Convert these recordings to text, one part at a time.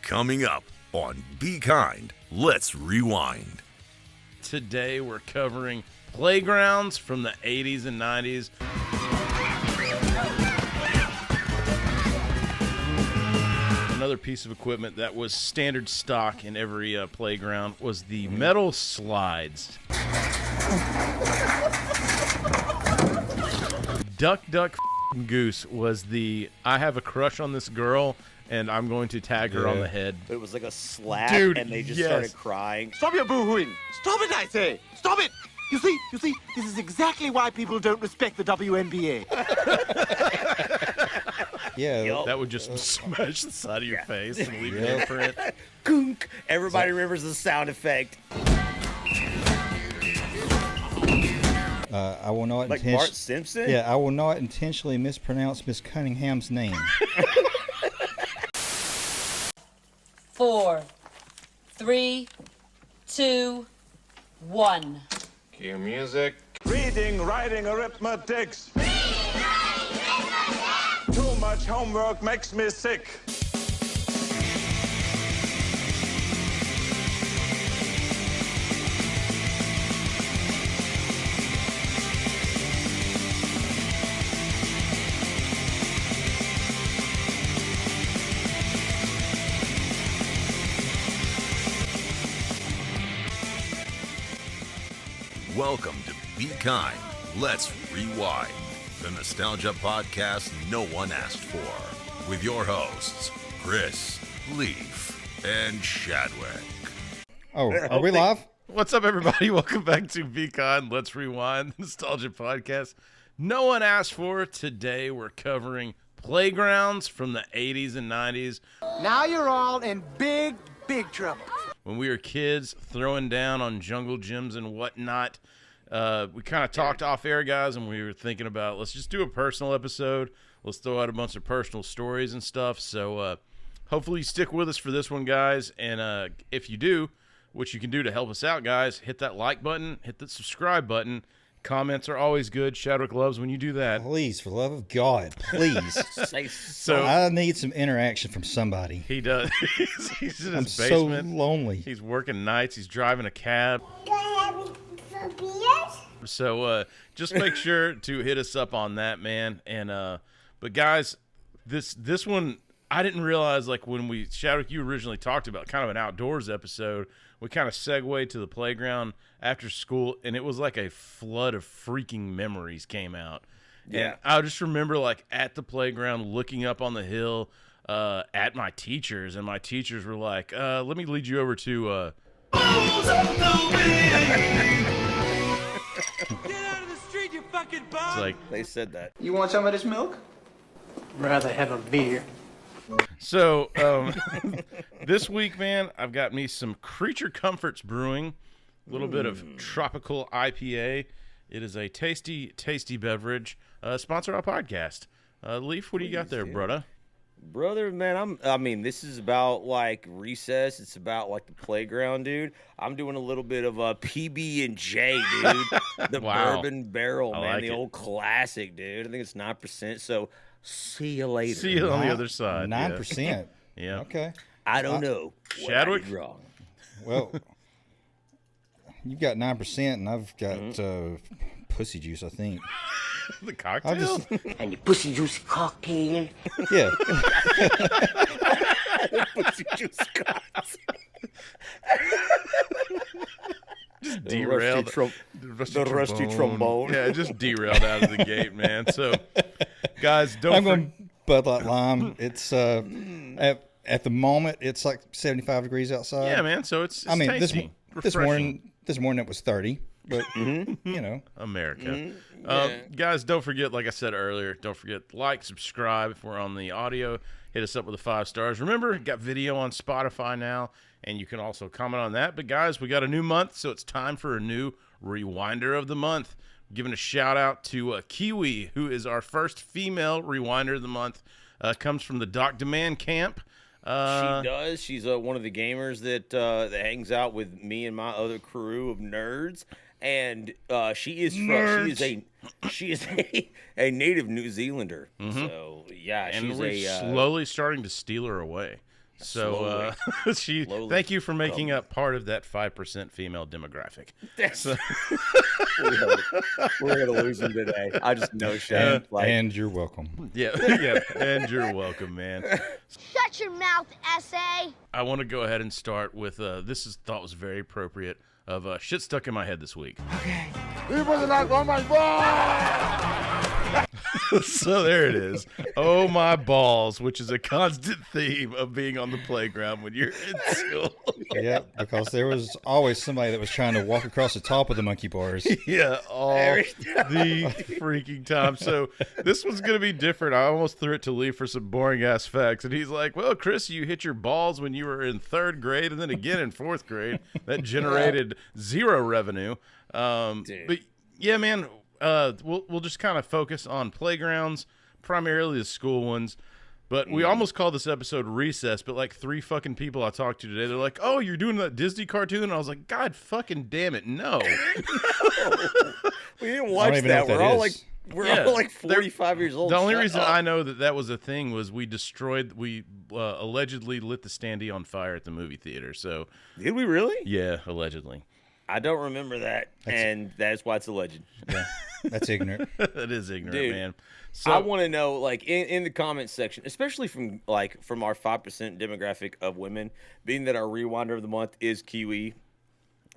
Coming up on Be Kind, Let's Rewind. Today we're covering playgrounds from the 80s and 90s. Another piece of equipment that was standard stock in every playground was the metal slides. Duck, duck, goose was the I have a crush on this girl and I'm going to tag her on the head. It was like a slap, Dude, and they just started crying. Stop your boo-hooing! Stop it, I say! Stop it! You see, this is exactly why people don't respect the WNBA. Yeah. That would just smash the side of your face and leave an imprint. Gunk. Everybody remembers the sound effect. I will not Like Bart Simpson? Yeah, I will not intentionally mispronounce Miss Cunningham's name. 4, 3, 2, 1. Cue music. Reading, writing, arithmetics. Too much homework makes me sick. Welcome to Be Kind, Let's Rewind, the nostalgia podcast no one asked for, with your hosts, Chris, Leaf, and Shadwick. Oh, are we live? What's up, everybody? Welcome back to Be Kind, Let's Rewind, the nostalgia podcast no one asked for. Today we're covering playgrounds from the 80s and 90s. Now you're all in big trouble. When we were kids, throwing down on jungle gyms and whatnot. We kind of talked off air, guys, and we were thinking about, let's just do a personal episode. Let's throw out a bunch of personal stories and stuff. So hopefully you stick with us for this one, guys. And if you do, what you can do to help us out, guys, hit that like button, hit that subscribe button. Comments are always good. Shadwick loves when you do that. Please, for the love of God, please. So I need some interaction from somebody. he does. He's in his I'm basement. so lonely. He's working nights. He's driving a cab. So just make sure to hit us up on that, man. And but guys, this one I didn't realize, like when we Shadwick, you originally talked about kind of an outdoors episode. We kind of segued to the playground after school, and it was like a flood of freaking memories came out. Yeah. And I just remember like at the playground looking up on the hill at my teachers, and my teachers were like, let me lead you over to Get out of the street, you fucking bum! it's like They said that. You want some of this milk? Rather have a beer. so this week, man, I've got me some Creature Comforts Brewing, a little bit of tropical IPA. It is a tasty beverage. Sponsor our podcast. Leaf, what do you got there, brother? Brother, man, I mean, this is about like recess. It's about like the playground, dude. I'm doing a little bit of a PB&J, dude. The Wow. bourbon barrel, I man, like the it. old classic, dude. I think it's 9%. So see you later. See you on the other side. 9%. Yeah. Okay. I don't know. what I Shadwick? did wrong. Well, you've got 9%, and I've got pussy juice, I think. The cocktail? And your pussy juicy cocktail. Yeah. Pussy juice cocktail. Just derailed. The rusty trombone. Yeah, just derailed out of the gate, man. So, guys, don't I'm going Bud Light Lime. It's at the moment it's like 75 degrees outside. Yeah, man. So it's I mean, tasty. this morning it was 30, but you know, America. Guys, don't forget, like I said earlier, don't forget, like, subscribe if we're on the audio. Hit us up with the 5 stars. Remember, got video on Spotify now, and you can also comment on that. But, guys, we got a new month, so it's time for a new Rewinder of the Month. Giving a shout-out to Kiwi, who is our first female Rewinder of the Month. Comes from the Doc Demand Camp. She does. She's one of the gamers that hangs out with me and my other crew of nerds. And she is a native New Zealander. So yeah, and she's we're slowly starting to steal her away. So thank you for making up part of that 5% female demographic. We're gonna lose him today. I just know, Shane. And you're welcome. Yeah, and you're welcome, man. Shut your mouth, essay. I want to go ahead and start with this is thought was very appropriate of shit stuck in my head this week. Okay. So there it is. Oh my balls, which is a constant theme of being on the playground when you're in school. Yeah, because there was always somebody that was trying to walk across the top of the monkey bars. Yeah, all the freaking time. So this one's going to be different. I almost threw it to Lee for some boring ass facts. And he's like, well, Chris, you hit your balls when you were in 3rd grade and then again in 4th grade. That generated 0 revenue. But yeah, man, we'll just kind of focus on playgrounds, primarily the school ones. But we almost called this episode Recess, but like 3 fucking people I talked to today, they're like, oh, you're doing that Disney cartoon? And I was like, God fucking damn it, no. We didn't watch that. We're all like 45 years old. The only reason I know that was a thing was we allegedly lit the standee on fire at the movie theater. So did we really? Yeah, allegedly. I don't remember that, and that's why it's alleged. Yeah, that's ignorant. That is ignorant, dude, man. So I want to know, like, in the comments section, especially from our 5% demographic of women, being that our rewinder of the month is Kiwi.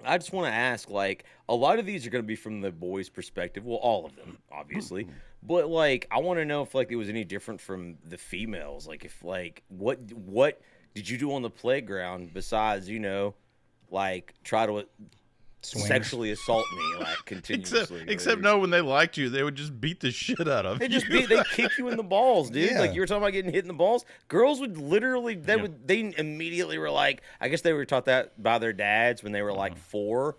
I just want to ask, like, a lot of these are going to be from the boys' perspective. Well, all of them, obviously. But, like, I want to know if, like, it was any different from the females. Like, if, like, what did you do on the playground besides, like, try to sexually assault me, like, continuously? Except no, when they liked you, they would just beat the shit out of you. They kick you in the balls, dude. Yeah. Like, you were talking about getting hit in the balls. Girls would literally, they immediately were like, I guess they were taught that by their dads when they were like 4.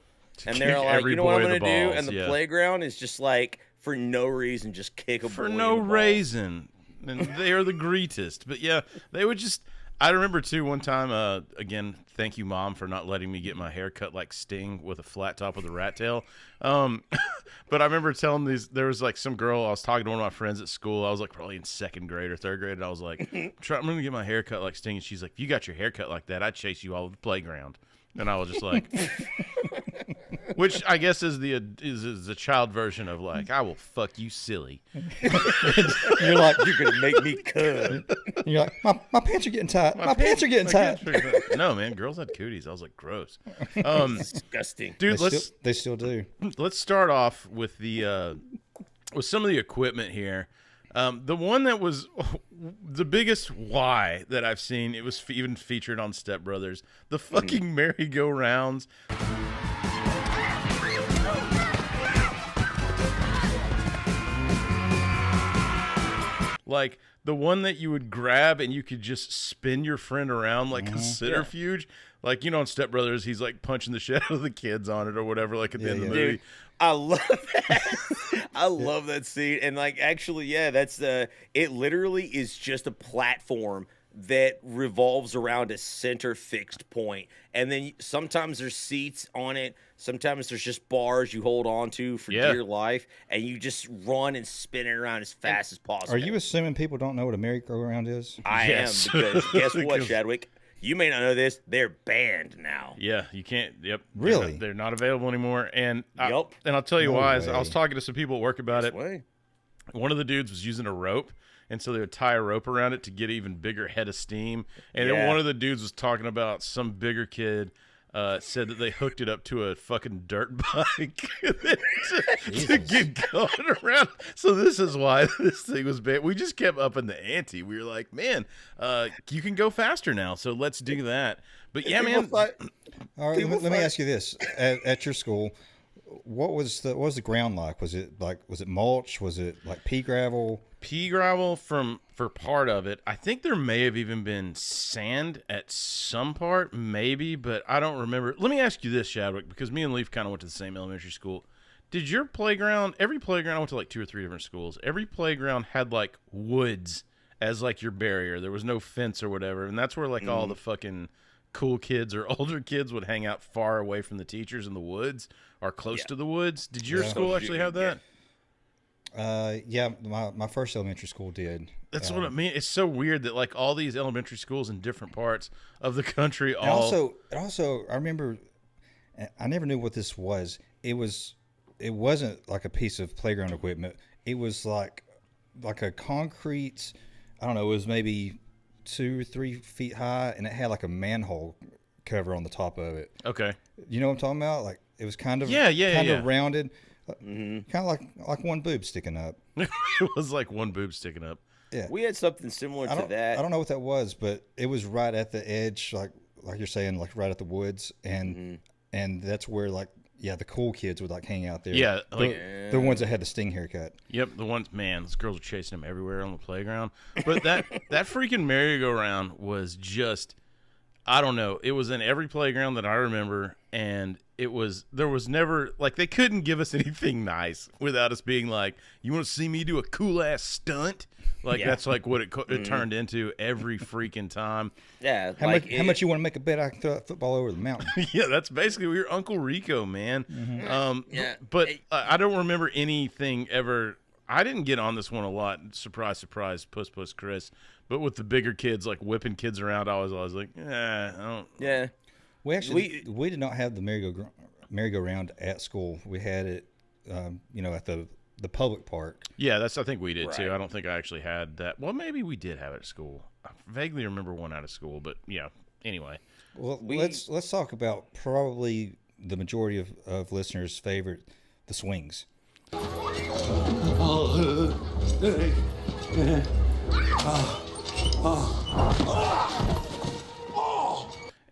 And they're like, you know what I'm going to do? And the playground is just like, for no reason, just kick a boy for in no the balls. reason. And they are the greatest. But yeah, they would just. I remember too one time. Again, thank you, Mom, for not letting me get my hair cut like Sting with a flat top with a rat tail. But I remember telling there was like some girl I was talking to one of my friends at school. I was like probably in 2nd grade or 3rd grade, and I was like, I'm going to get my hair cut like Sting. And she's like, if you got your hair cut like that, I'd chase you all over the playground. And I was just like, which I guess is the child version of like, I will fuck you silly. You're like, You're going to make me come. you're like, my pants are getting tight. My pants are getting tight. No, man, girls had cooties. I was like, gross. Disgusting. Dude, They still do. let's start off with with some of the equipment here. The one that was the biggest why that I've seen, it was even featured on Step Brothers, the fucking merry-go-rounds. Like the one that you would grab and you could just spin your friend around like a centrifuge. Like, on Step Brothers, he's like punching the shit out of the kids on it or whatever, like at the end of the movie. Dude, I love that. I love that scene. And like, actually, that's it literally is just a platform that revolves around a center fixed point. And then sometimes there's seats on it. Sometimes there's just bars you hold on to for dear life. And you just run and spin it around as fast as possible. Are you assuming people don't know what a merry-go-round is? I am, because guess what, Chadwick? You may not know this. They're banned now. Yeah, you can't. Yep. Really? They're not available anymore. And Yep. I'll tell you No why. way. I was talking to some people at work about it. Way. One of the dudes was using a rope, and so they would tie a rope around it to get an even bigger head of steam. And then one of the dudes was talking about some bigger kid said that they hooked it up to a fucking dirt bike to get going around. So this is why this thing was banned. We just kept upping the ante. We were like, man, you can go faster now, so let's do that. But yeah, man. All right, let me ask you this: at your school, what was the ground like? Was it mulch? Was it like pea gravel? Pea gravel for part of it. I think there may have even been sand at some part, maybe, but I don't remember. Let me ask you this, Chadwick, because me and Leaf kind of went to the same elementary school. Did your playground, every playground, I went to like 2 or 3 different schools, every playground had like woods as like your barrier. There was no fence or whatever, and that's where like all the fucking cool kids or older kids would hang out far away from the teachers in the woods or close to the woods. Did your school actually have that? Yeah, my first elementary school did. That's what I mean. It's so weird that like all these elementary schools in different parts of the country And also, I remember, I never knew what this was. It wasn't like a piece of playground equipment. It was like a concrete, I don't know, it was maybe 2 or 3 feet high, and it had like a manhole cover on the top of it. Okay. You know what I'm talking about? Like it was kind of rounded, kind of like one boob sticking up. It was like one boob sticking up. Yeah, We had something similar to that. I don't know what that was, but it was right at the edge, like you're saying, like right at the woods, and that's where like the cool kids would like hang out there. Yeah, like the ones that had the sting haircut. Yep, the ones, man, those girls were chasing him everywhere on the playground. But that freaking merry-go-round was just, I don't know. It was in every playground that I remember, and there was never, like, they couldn't give us anything nice without us being like, you want to see me do a cool-ass stunt? Like, that's like what it turned into every freaking time. Yeah. How much you want to make a bet I can throw that football over the mountain? Yeah, that's basically your Uncle Rico, man. Yeah. But I don't remember anything ever. I didn't get on this one a lot. Surprise, surprise, puss, Chris. But with the bigger kids, like whipping kids around, I was like, I don't. Yeah. We did not have the merry-go-round at school. We had it, at the public park. Yeah, I think we did too. Right. I don't think I actually had that. Well, maybe we did have it at school. I vaguely remember one out of school, but yeah. Anyway, Well, let's talk about probably the majority of listeners' favorite, the swings.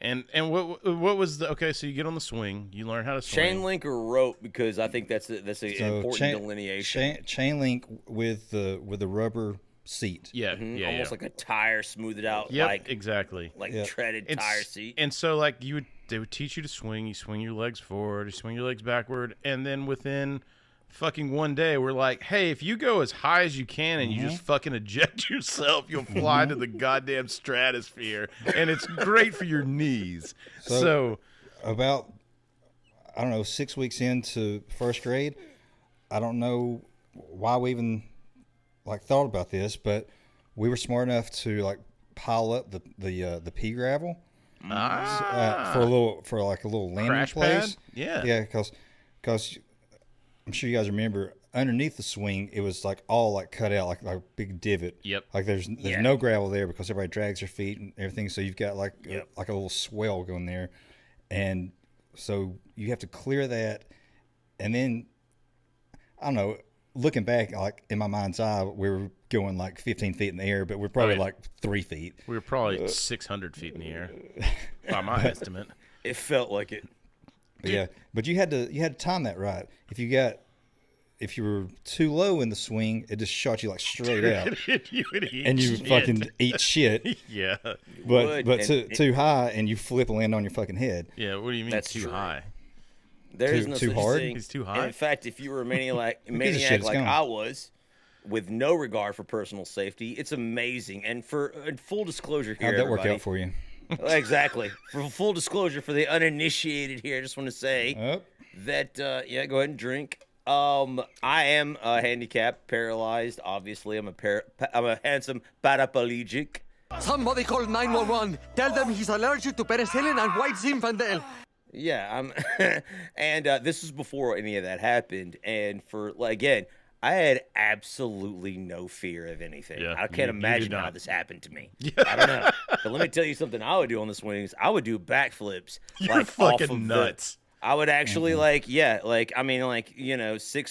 and what was the okay? So you get on the swing, you learn how to swing. Chain link or rope, because I think that's an important delineation. Chain link with the rubber seat. Yeah, Almost like a tire, smoothed out, yep, like exactly, treaded tire seat. And so like they would teach you to swing. You swing your legs forward, you swing your legs backward, and then within fucking one day, we're like, hey, if you go as high as you can and you just fucking eject yourself, you'll fly to the goddamn stratosphere, and it's great for your knees. So about, I don't know, 6 weeks into first grade, I don't know why we even like thought about this, but we were smart enough to like pile up the pea gravel for a little landing Crash place. pad? Yeah. Yeah, because I'm sure you guys remember underneath the swing, it was like all like cut out, like a big divot. Yep. Like there's no gravel there because everybody drags their feet and everything. So you've got like a little swell going there, and so you have to clear that, and then I don't know. Looking back, like in my mind's eye, we were going like 15 feet in the air, but we're probably like 3 feet. we were probably 600 feet in the air, by my estimate. It felt like it. But you had to time that right. If you were too low in the swing, it just shot you like straight out, You would eat and you shit. fucking eat shit. Yeah. But too high, and you flip and land on your fucking head. Yeah. What do you mean That's too true. high? There is Too no such hard? thing. He's too high? In fact, if you were a maniac shit, it's like gone. I was, with no regard for personal safety, it's amazing. And for full disclosure here, How'd that work everybody- out for you? Exactly. For full disclosure, for the uninitiated here, I just want to say Oh, that go ahead and drink. I am handicapped, paralyzed. Obviously, I'm a handsome paraplegic. Somebody call 911. Tell them he's allergic to penicillin and white Zinfandel. Yeah, I'm, and this was before any of that happened. And again, I had absolutely no fear of anything. Yeah, I can't you imagine did how not. this happened to me. I don't know. But let me tell you something I would do on the swings. I would do backflips. You're like, fucking off of nuts. I would actually 6,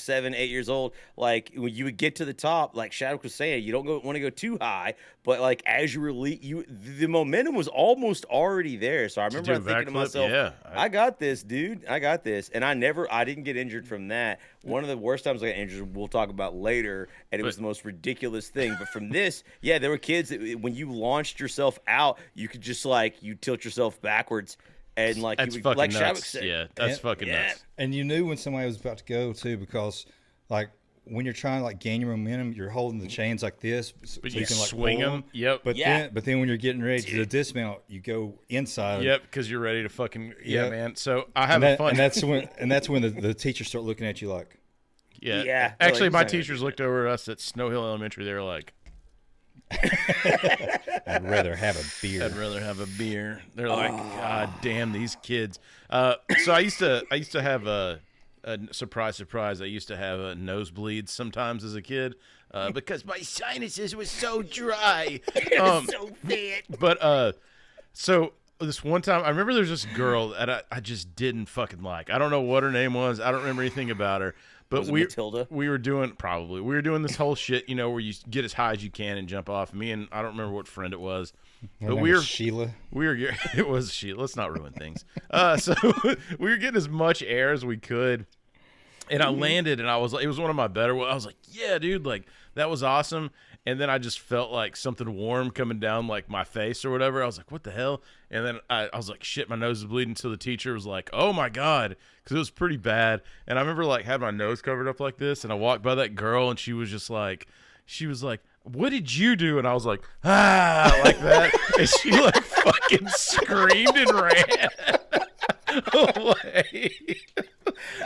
7, 8 years old. Like when you would get to the top, like Shadwick was saying, you don't want to go too high, but like as you release, the momentum was almost already there. So I remember do a thinking to backflip? myself, Yeah. I got this, dude. I got this. And I didn't get injured from that. One of the worst times I got injured, we'll talk about later, and it was the most ridiculous thing. But from this, there were kids that when you launched yourself out, you could just you tilt yourself backwards. And like That's you would, fucking like nuts. Shadwick said, Yeah, that's fucking nuts. and you knew when somebody was about to go too, because like when you're trying to like gain your momentum, you're holding the chains like this, But so you can like swing pull them. Yep. But then when you're getting ready to dismount, you go inside. Yep, because you're ready to fucking Yep. man. So I have a fun. and that's when the teachers start looking at you like, Yeah. Yeah, Actually, like, my sorry. teachers looked over at us at Snow Hill Elementary. They were like, I'd rather have a beer. I'd rather have a beer. They're like, God damn these kids. So I used to have a surprise. I used to have a nosebleeds sometimes as a kid because my sinuses were so dry. So fat. But so this one time, I remember there's this girl that I just didn't fucking like. I don't know what her name was. I don't remember anything about her. But Was it Matilda? we were doing this whole shit, where you get as high as you can and jump off. Me and I don't remember what friend it was, Her but name was Sheila. it was Sheila. Let's not ruin things. So we were getting as much air as we could, and I landed, and I was like, it was one of my better ones. I was like, yeah, dude, like that was awesome. And then I just felt like something warm coming down like my face or whatever. I was like, what the hell? And then I was like, shit, my nose is bleeding. So the teacher was like, oh my God, because it was pretty bad. And I remember like having my nose covered up like this, and I walked by that girl, and she was like, what did you do? And I was like, like that. And she like fucking screamed and ran away.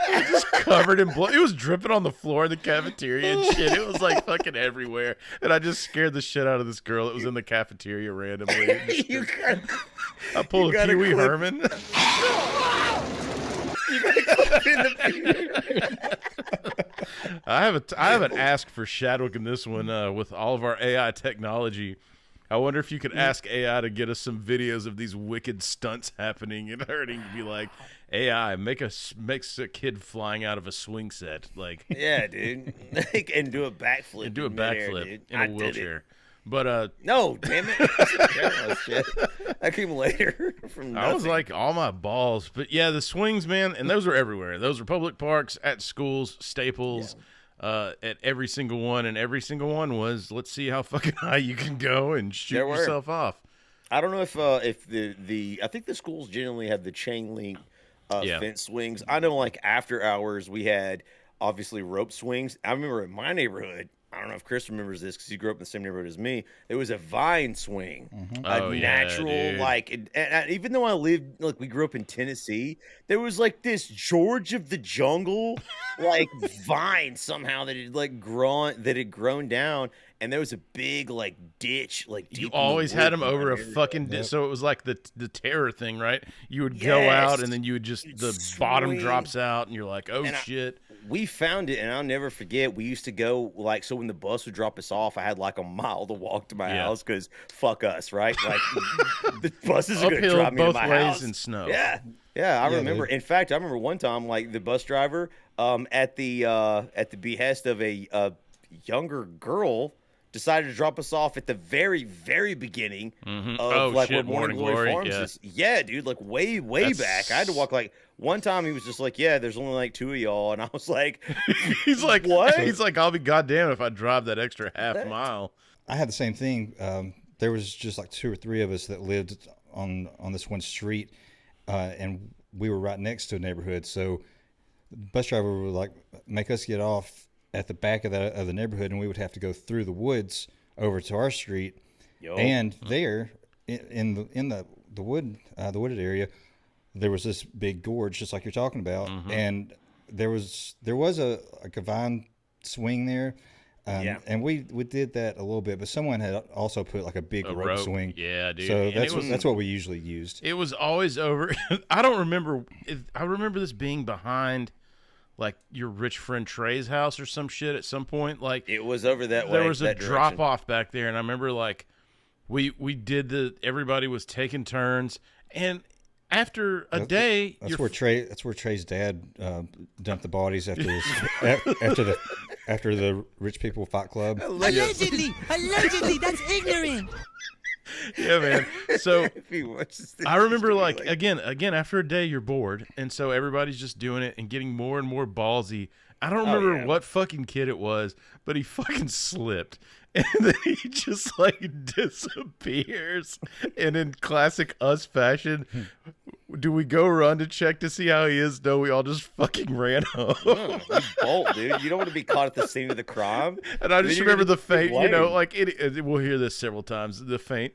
It was just covered in blood. It was dripping on the floor in the cafeteria and shit. It was like fucking everywhere. And I just scared the shit out of this girl that was in the cafeteria randomly. I pulled a Pee Wee Herman. I haven't asked for Shadwick in this one with all of our AI technology. I wonder if you could ask AI to get us some videos of these wicked stunts happening and hurting. Be like, AI, makes a kid flying out of a swing set, like Yeah, dude. And do a backflip. and do a midair, backflip dude. in I a did it. wheelchair. But No, damn it. That shit. That came later from nothing. I was like all my balls. But yeah, the swings, man, and those were everywhere. Those were public parks, at schools, Staples, at every single one, and every single one was, let's see how fucking high you can go and shoot There were. yourself off. I don't know if the I think the schools generally have the chain link fence swings. I know like after hours we had obviously rope swings. I remember in my neighborhood, I don't know if Chris remembers this because he grew up in the same neighborhood as me. There was a vine swing, Oh, a yeah, natural dude. and even though I lived like we grew up in Tennessee, there was like this George of the Jungle like vine somehow that had grown down, and there was a big like ditch like You deep in the always had woods them in over my a area. fucking so it was like the terror thing, right? You would go out and then you would just the bottom swing. drops out and you're like, oh And shit. We found it, and I'll never forget. We used to go like so when the bus would drop us off. I had like a mile to walk to my house because fuck us, right? Like the buses are going to Uphill drop me to both my ways house in snow. Yeah, I remember. dude. In fact, I remember one time like the bus driver at the behest of a younger girl decided to drop us off at the very, very beginning of Oh, like shit, what Morning Morning Glory Glory, Farms is. Yeah, dude, like way back. I had to walk like one time. He was just like, "Yeah, there's only like two of y'all," and I was like, He's like, What? He's like, I'll be goddamn if I drive that extra half mile. I had the same thing. There was just like 2 or 3 of us that lived on this one street, and we were right next to a neighborhood. So the bus driver would like make us get off at the back of the neighborhood, and we would have to go through the woods over to our street. Yo. And there, in the wooded area, there was this big gorge, just like you're talking about, and there was a vine swing there. And we did that a little bit, but someone had also put like a big rope swing. Yeah, dude. So And that's what we usually used. It was always over. I don't remember. I remember this being behind, like your rich friend Trey's house or some shit at some point. Like it was over that way. there was a that drop direction. off back there, and I remember like we did everybody was taking turns, and after a day, That's where Trey's dad dumped the bodies after after the rich people fight club. Allegedly, that's ignorant. Yeah, man. So If he watches this, I remember he's like gonna be again after a day you're bored, and so everybody's just doing it and getting more and more ballsy. I don't remember yeah. what fucking kid it was, but he fucking slipped. And then he just like disappears. And in classic us fashion, do we go run to check to see how he is? No, we all just fucking ran home. you bolt, dude. You don't want to be caught at the scene of the crime. And I just Then you're remember gonna the faint, blame. like we'll hear this several times. The faint,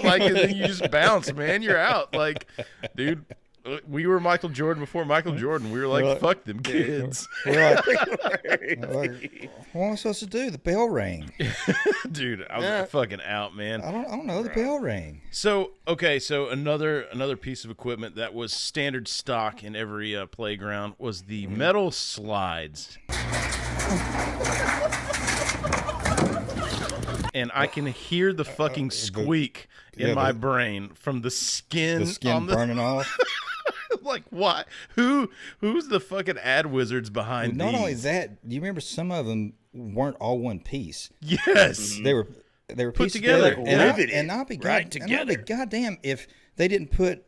like, and then you just bounce, man. You're out, like, dude. We were Michael Jordan before Michael Jordan. We were like, fuck them kids. We're like, what am I supposed to do? The bell rang. Dude, I was fucking out, man. I don't know. The bell rang. So, okay, so another piece of equipment that was standard stock in every playground was the metal slides. And I can hear the fucking squeak in my brain from the skin. The skin burning off. Like, what? Who's the fucking ad wizards behind Not these? only that, you remember some of them weren't all one piece. Yes. They were put pieced together. and I'll be goddamn if they didn't put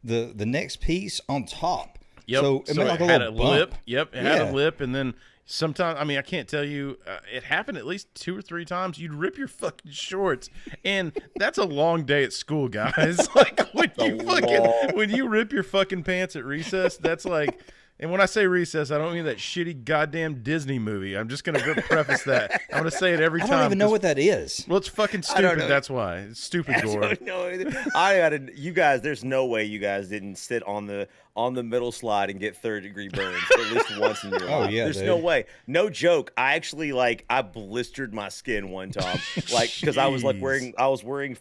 the next piece on top. Yep. So it made like a had little a lip. bump. Yep. It had a lip, and then sometimes, I mean, I can't tell you, it happened at least 2 or 3 times. You'd rip your fucking shorts, and that's a long day at school, guys. Like when you rip your fucking pants at recess, that's like. And when I say recess, I don't mean that shitty goddamn Disney movie. I'm just going to preface that. I'm going to say it every time. I don't even know what that is. Well, it's fucking stupid. That's why. It's stupid gore. You guys, there's no way you guys didn't sit on the middle slide and get 3rd-degree burns at least once in your life. Oh, yeah, there's dude. no way. No joke. I actually I blistered my skin one time, because I was wearing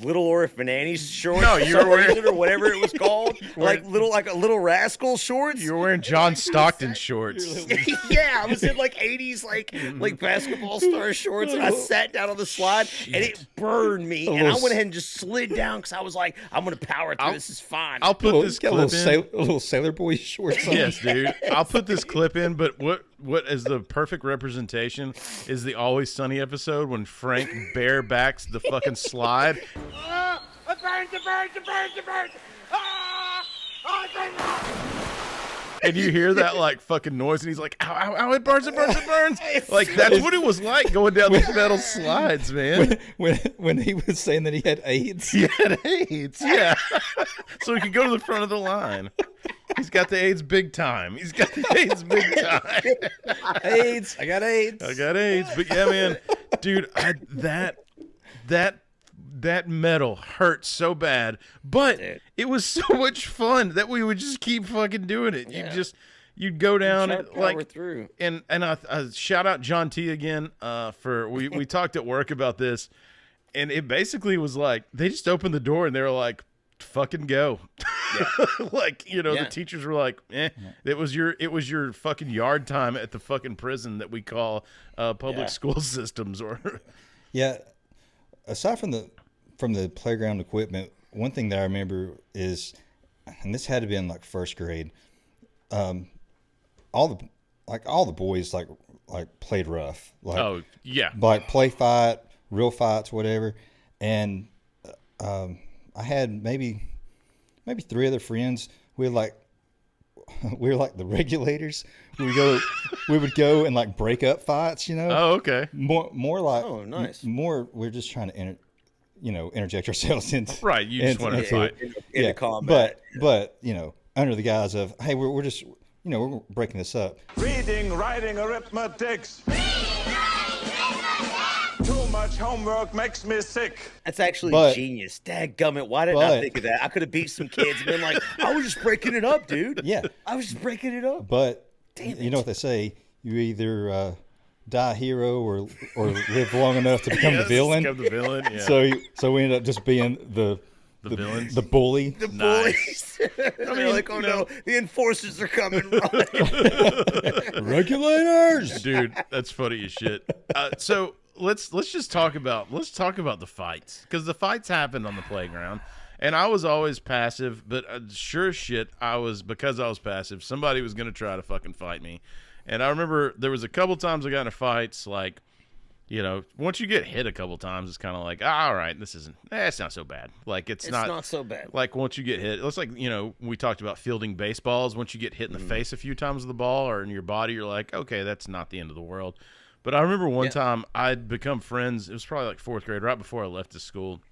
Little Orphananny's shorts. No, you were wearing or whatever it was called, like a little rascal shorts. You were wearing John Stockton shorts. Yeah, I was in 80's like basketball star shorts, and I sat down on the slide, and it burned me. And I went ahead and just slid down because I was like, I'm gonna power through. This is fine. I'll put this clip in. A little Sailor Boy shorts on. Yes, dude. I'll put this clip in. But what is the perfect representation is the Always Sunny episode when Frank barebacks the fucking slide. It burns, it burns, it burns, it burns. Oh, it burns. And you hear that like fucking noise, and he's like, "Ow, ow, ow! It burns, it burns, it burns!" Like that's what it was like going down these metal slides, man. When he was saying that he had AIDS. He had AIDS, yeah. So he could go to the front of the line. He's got the AIDS big time. He's got the AIDS big time. AIDS. I got AIDS. I got AIDS. But yeah, man, dude, that metal hurt so bad, but it was so much fun that we would just keep fucking doing it. Yeah. You'd go down and power through. And I shout out John T again for we talked at work about this, and it basically was like they just opened the door and they were like, fucking go. Yeah. The teachers were like, it was your fucking yard time at the fucking prison that we call public school systems. Or yeah, aside from the playground equipment, one thing that I remember is, and this had to be in like 1st grade, all the boys like played rough, like play fight, real fights, whatever. And I had maybe 3 other friends. We were like the regulators. We would go and like break up fights, you know. Oh, okay. More like, oh, nice. More we're just trying to interject ourselves into right. You just want to fight into combat. But under the guise of, hey, we're just we're breaking this up. Reading, writing, arithmetics. Too much homework makes me sick. That's actually genius. Dadgummit, why didn't I think of that? I could have beat some kids and been like, I was just breaking it up, dude. Yeah. I was just breaking it up. But you know what they say, you either die a hero or live long enough to become the villain. Become the villain, yeah. So we ended up just being the villains? the bully. The bullies. They're like, oh no, the enforcers are coming. Regulators. Dude, that's funny as shit. So let's just talk about the fights, because the fights happened on the playground, and I was always passive, but sure as shit, because I was passive, somebody was gonna try to fucking fight me. And I remember there was a couple times I got into fights, like, once you get hit a couple times, it's kind of like, all right, it's not so bad. Like, it's not so bad. Like, once you get hit, it's like, we talked about fielding baseballs. Once you get hit in the face a few times with the ball or in your body, you're like, okay, that's not the end of the world. But I remember one time I'd become friends. It was probably like 4th grade, right before I left the school.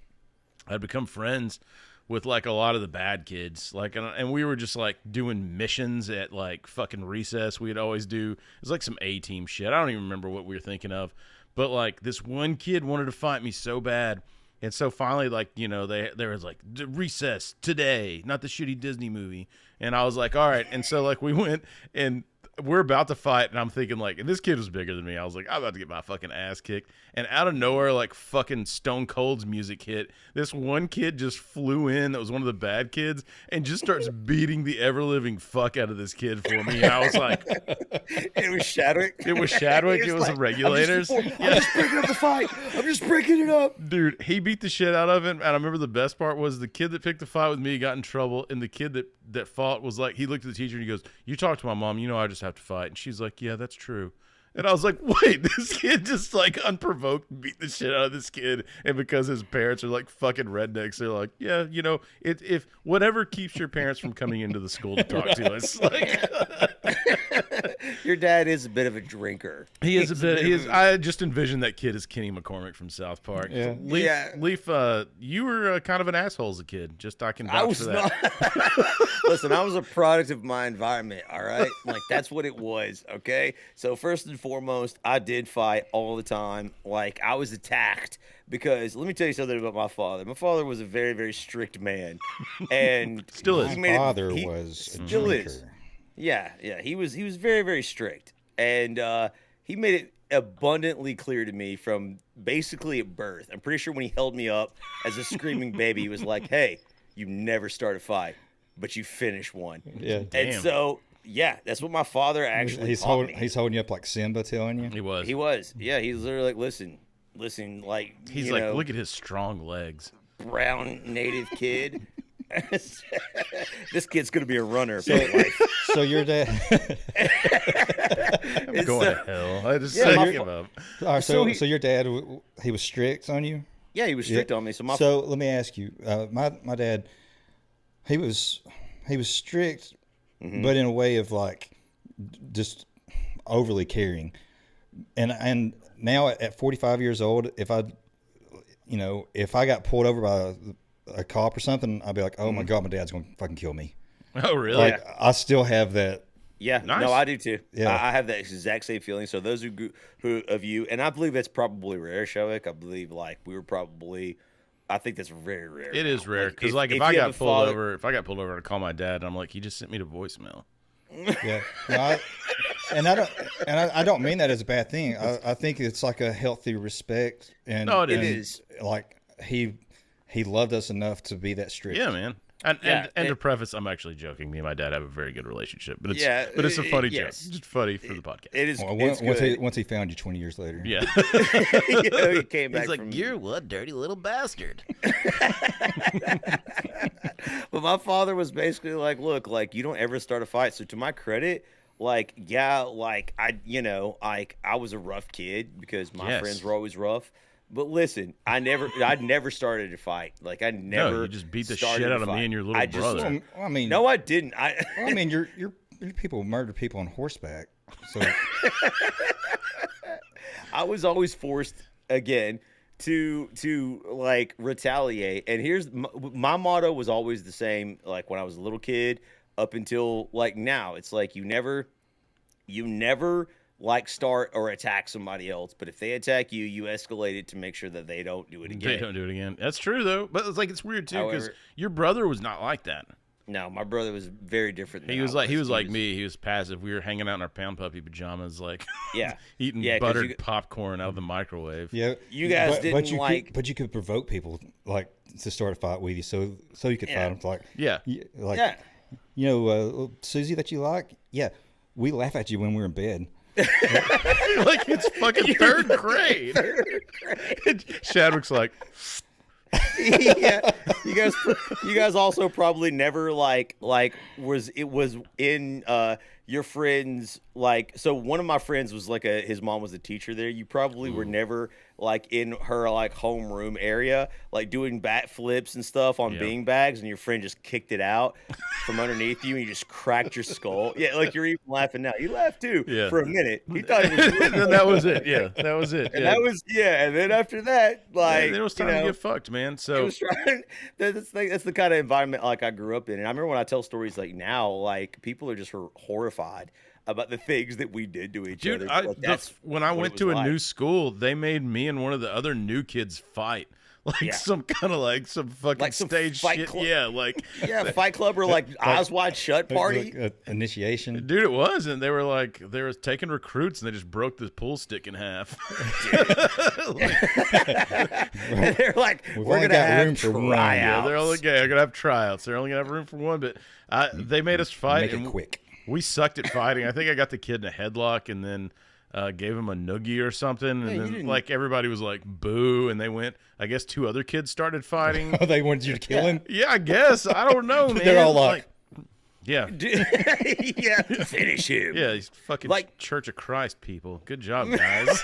I'd become friends with like a lot of the bad kids, like, and we were just like doing missions at like fucking recess. We'd always do, it was like some A-team shit. I don't even remember what we were thinking of, but like this one kid wanted to fight me so bad, And so finally, like, you know, there was like recess today, not the shitty Disney movie. And I was like, all right. And so like we went and we're about to fight, and I'm thinking like, and this kid was bigger than me. I was like, I'm about to get my fucking ass kicked. And out of nowhere, like fucking Stone Cold's music hit. This one kid just flew in that was one of the bad kids and just starts beating the ever living fuck out of this kid for me. And I was like, it was Shadwick. It was Shadwick. It was the regulators. I'm just breaking up the fight. I'm just breaking it up. Dude, he beat the shit out of him. And I remember the best part was the kid that picked the fight with me got in trouble. And the kid that fought was like, he looked at the teacher and he goes, you talk to my mom, you know I just have to fight. And she's like, yeah, that's true. And I was like, wait, this kid just like unprovoked beat the shit out of this kid. And because his parents are like fucking rednecks, they're like, yeah, you know, if whatever keeps your parents from coming into the school to talk to us. Like, your dad is a bit of a drinker. He is a bit. I just envisioned that kid as Kenny McCormick from South Park. Yeah. Leaf, you were kind of an asshole as a kid. Just I can vouch for that. Listen, I was a product of my environment. All right, like that's what it was. Okay, so first and foremost, I did fight all the time. Like I was attacked because let me tell you something about my father. My father was a very, very strict man, and still is. My father was a drinker. Yeah, he was very, very strict, and he made it abundantly clear to me from basically at birth. I'm pretty sure when he held me up as a screaming baby, he was like, "Hey, you never start a fight, but you finish one." Yeah, and so. Yeah, that's what my father actually he's taught me. He's holding you up like Simba telling you. He was. Yeah, he's literally like, listen, like he's like, look at his strong legs. Brown native kid. This kid's gonna be a runner. So your dad. I'm going to hell. I just set him up. All right, so your dad, he was strict on you. Yeah, he was strict on me. So let me ask you, my dad, he was strict. Mm-hmm. But in a way of like just overly caring. And now at 45 years old, if I got pulled over by a cop or something, I'd be like, oh my God, my dad's going to fucking kill me. Oh, really? Like, I still have that. Yeah, nice. No, I do too. Yeah. I have that exact same feeling. So those who of you, and I believe that's probably rare, Shovik. I believe like I think that's very rare. It is rare because if I got pulled over, and I call my dad, and I'm like, he just sent me to voicemail. Yeah, I don't mean that as a bad thing. I think it's like a healthy respect, and no, it is. Like he loved us enough to be that strict. Yeah, man. And to preface, I'm actually joking. Me and my dad have a very good relationship, but it's a funny joke. It's just funny for the podcast. It is. Once he found you 20 years later. Yeah. He came back. He's like, you're what dirty little bastard. But my father was basically like, look, like you don't ever start a fight. So to my credit, like, yeah, like I was a rough kid because my friends were always rough. But listen, I never started a fight. Like I never. No, you just beat the shit out of me and your little brother. I mean, no, I didn't. I mean, your people murder people on horseback. So I was always forced again to like retaliate. And here's my motto was always the same. Like when I was a little kid, up until like now, it's like you never like start or attack somebody else, but if they attack you, you escalate it to make sure that they don't do it again. They don't do it again. That's true though, but it's like it's weird too because your brother was not like that. No, my brother was very different. He was like me. He was passive. We were hanging out in our pound puppy pajamas, like eating buttered popcorn out of the microwave. Yeah, you guys didn't but you could provoke people like to start a fight with you, so you could fight them. Like you know, Susie that you like. Yeah, we laugh at you when we're in bed. Like it's fucking third grade. Shadwick's like, yeah. You guys also probably never was in your friends like, so one of my friends was like his mom was a teacher there. You probably were never like in her like homeroom area, like doing bat flips and stuff on bean bags, and your friend just kicked it out from underneath you and you just cracked your skull. Yeah, like you're even laughing now. You laughed too for a minute. You thought it was and then that was it. Yeah, that was it. And and then after that, like it was time to get fucked, man. So that's the kind of environment like I grew up in. And I remember when I tell stories like now, like people are just horrified about the things that we did to each other. When I went to a new school, they made me and one of the other new kids fight. some kind of like some fucking Like some stage Fight shit. Club. Yeah, like Fight Club or like Eyes Wide Shut party. Initiation. dude, it was, and they were taking recruits, and they just broke the pool stick in half. And they're like, We've we're only gonna got have room for one. tryouts. Yeah, they're gonna have tryouts. They're only gonna have room for one, but they made us fight. Make it and quick. We sucked at fighting. I think I got the kid in a headlock, and then gave him a noogie or something, and then like everybody was like boo, and they went. I guess 2 other kids started fighting. Oh, they wanted you to kill him? Yeah, I guess. I don't know, man. They're all like yeah. Yeah, finish him. Yeah, these fucking Like- Church of Christ people. Good job, guys.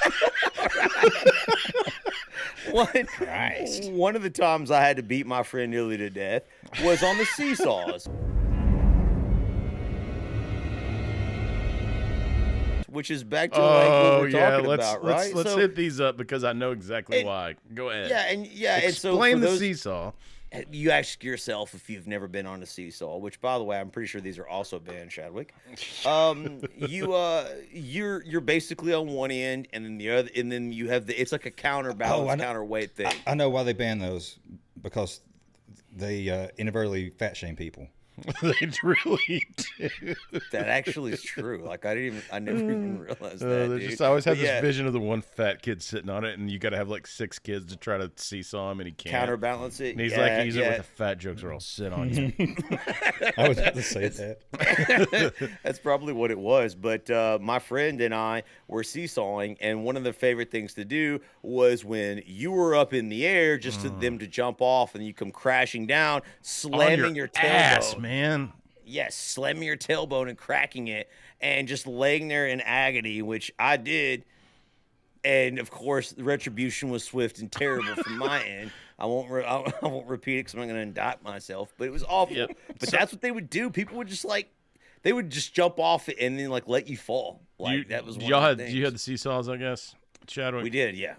One of the times I had to beat my friend nearly to death was on the seesaws. Which is back to like what we're talking about, right? Let's So- hit these up because I know exactly why. Go ahead. and so Explain for the those, seesaw. you ask yourself if you've never been on a seesaw, which by the way, I'm pretty sure these are also banned, Chadwick. You're basically on one end, and then the other, and then you have it's like a counterbalance, counterweight thing. I know why they ban those, because they inadvertently fat shame people. They really do. That actually is true. Like I never even realized that. Dude. I always had But this vision of the one fat kid sitting on it, and you got to have like 6 kids to try to seesaw him, and he can't counterbalance it. And he's like, use it with the fat jokes, or I'll sit on you. I was about to say that. That's probably what it was. But my friend and I were seesawing, and one of the favorite things to do was when you were up in the air, just to them to jump off, and you come crashing down, slamming your ass, tailbone. man. Yes, slamming your tailbone and cracking it, and just laying there in agony, which I did. And of course, the retribution was swift and terrible from my end. I won't repeat it because I'm not going to indict myself. But it was awful. Yep. But that's what they would do. People would just they would just jump off it and then like let you fall. Like that was one of the things. You had the seesaws, I guess, Chadwick. We did, yeah.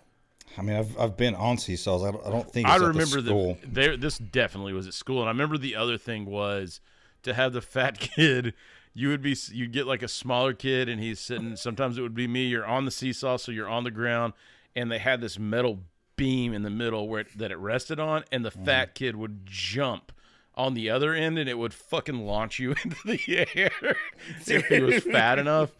I mean, I've been on seesaws. I don't think I it's at remember the school. this definitely was at school, and I remember the other thing was to have the fat kid. You'd get like a smaller kid, and he's sitting. Sometimes it would be me. You're on the seesaw, so you're on the ground, and they had this metal beam in the middle that it rested on, and the fat kid would jump on the other end, and it would fucking launch you into the air if he was fat enough.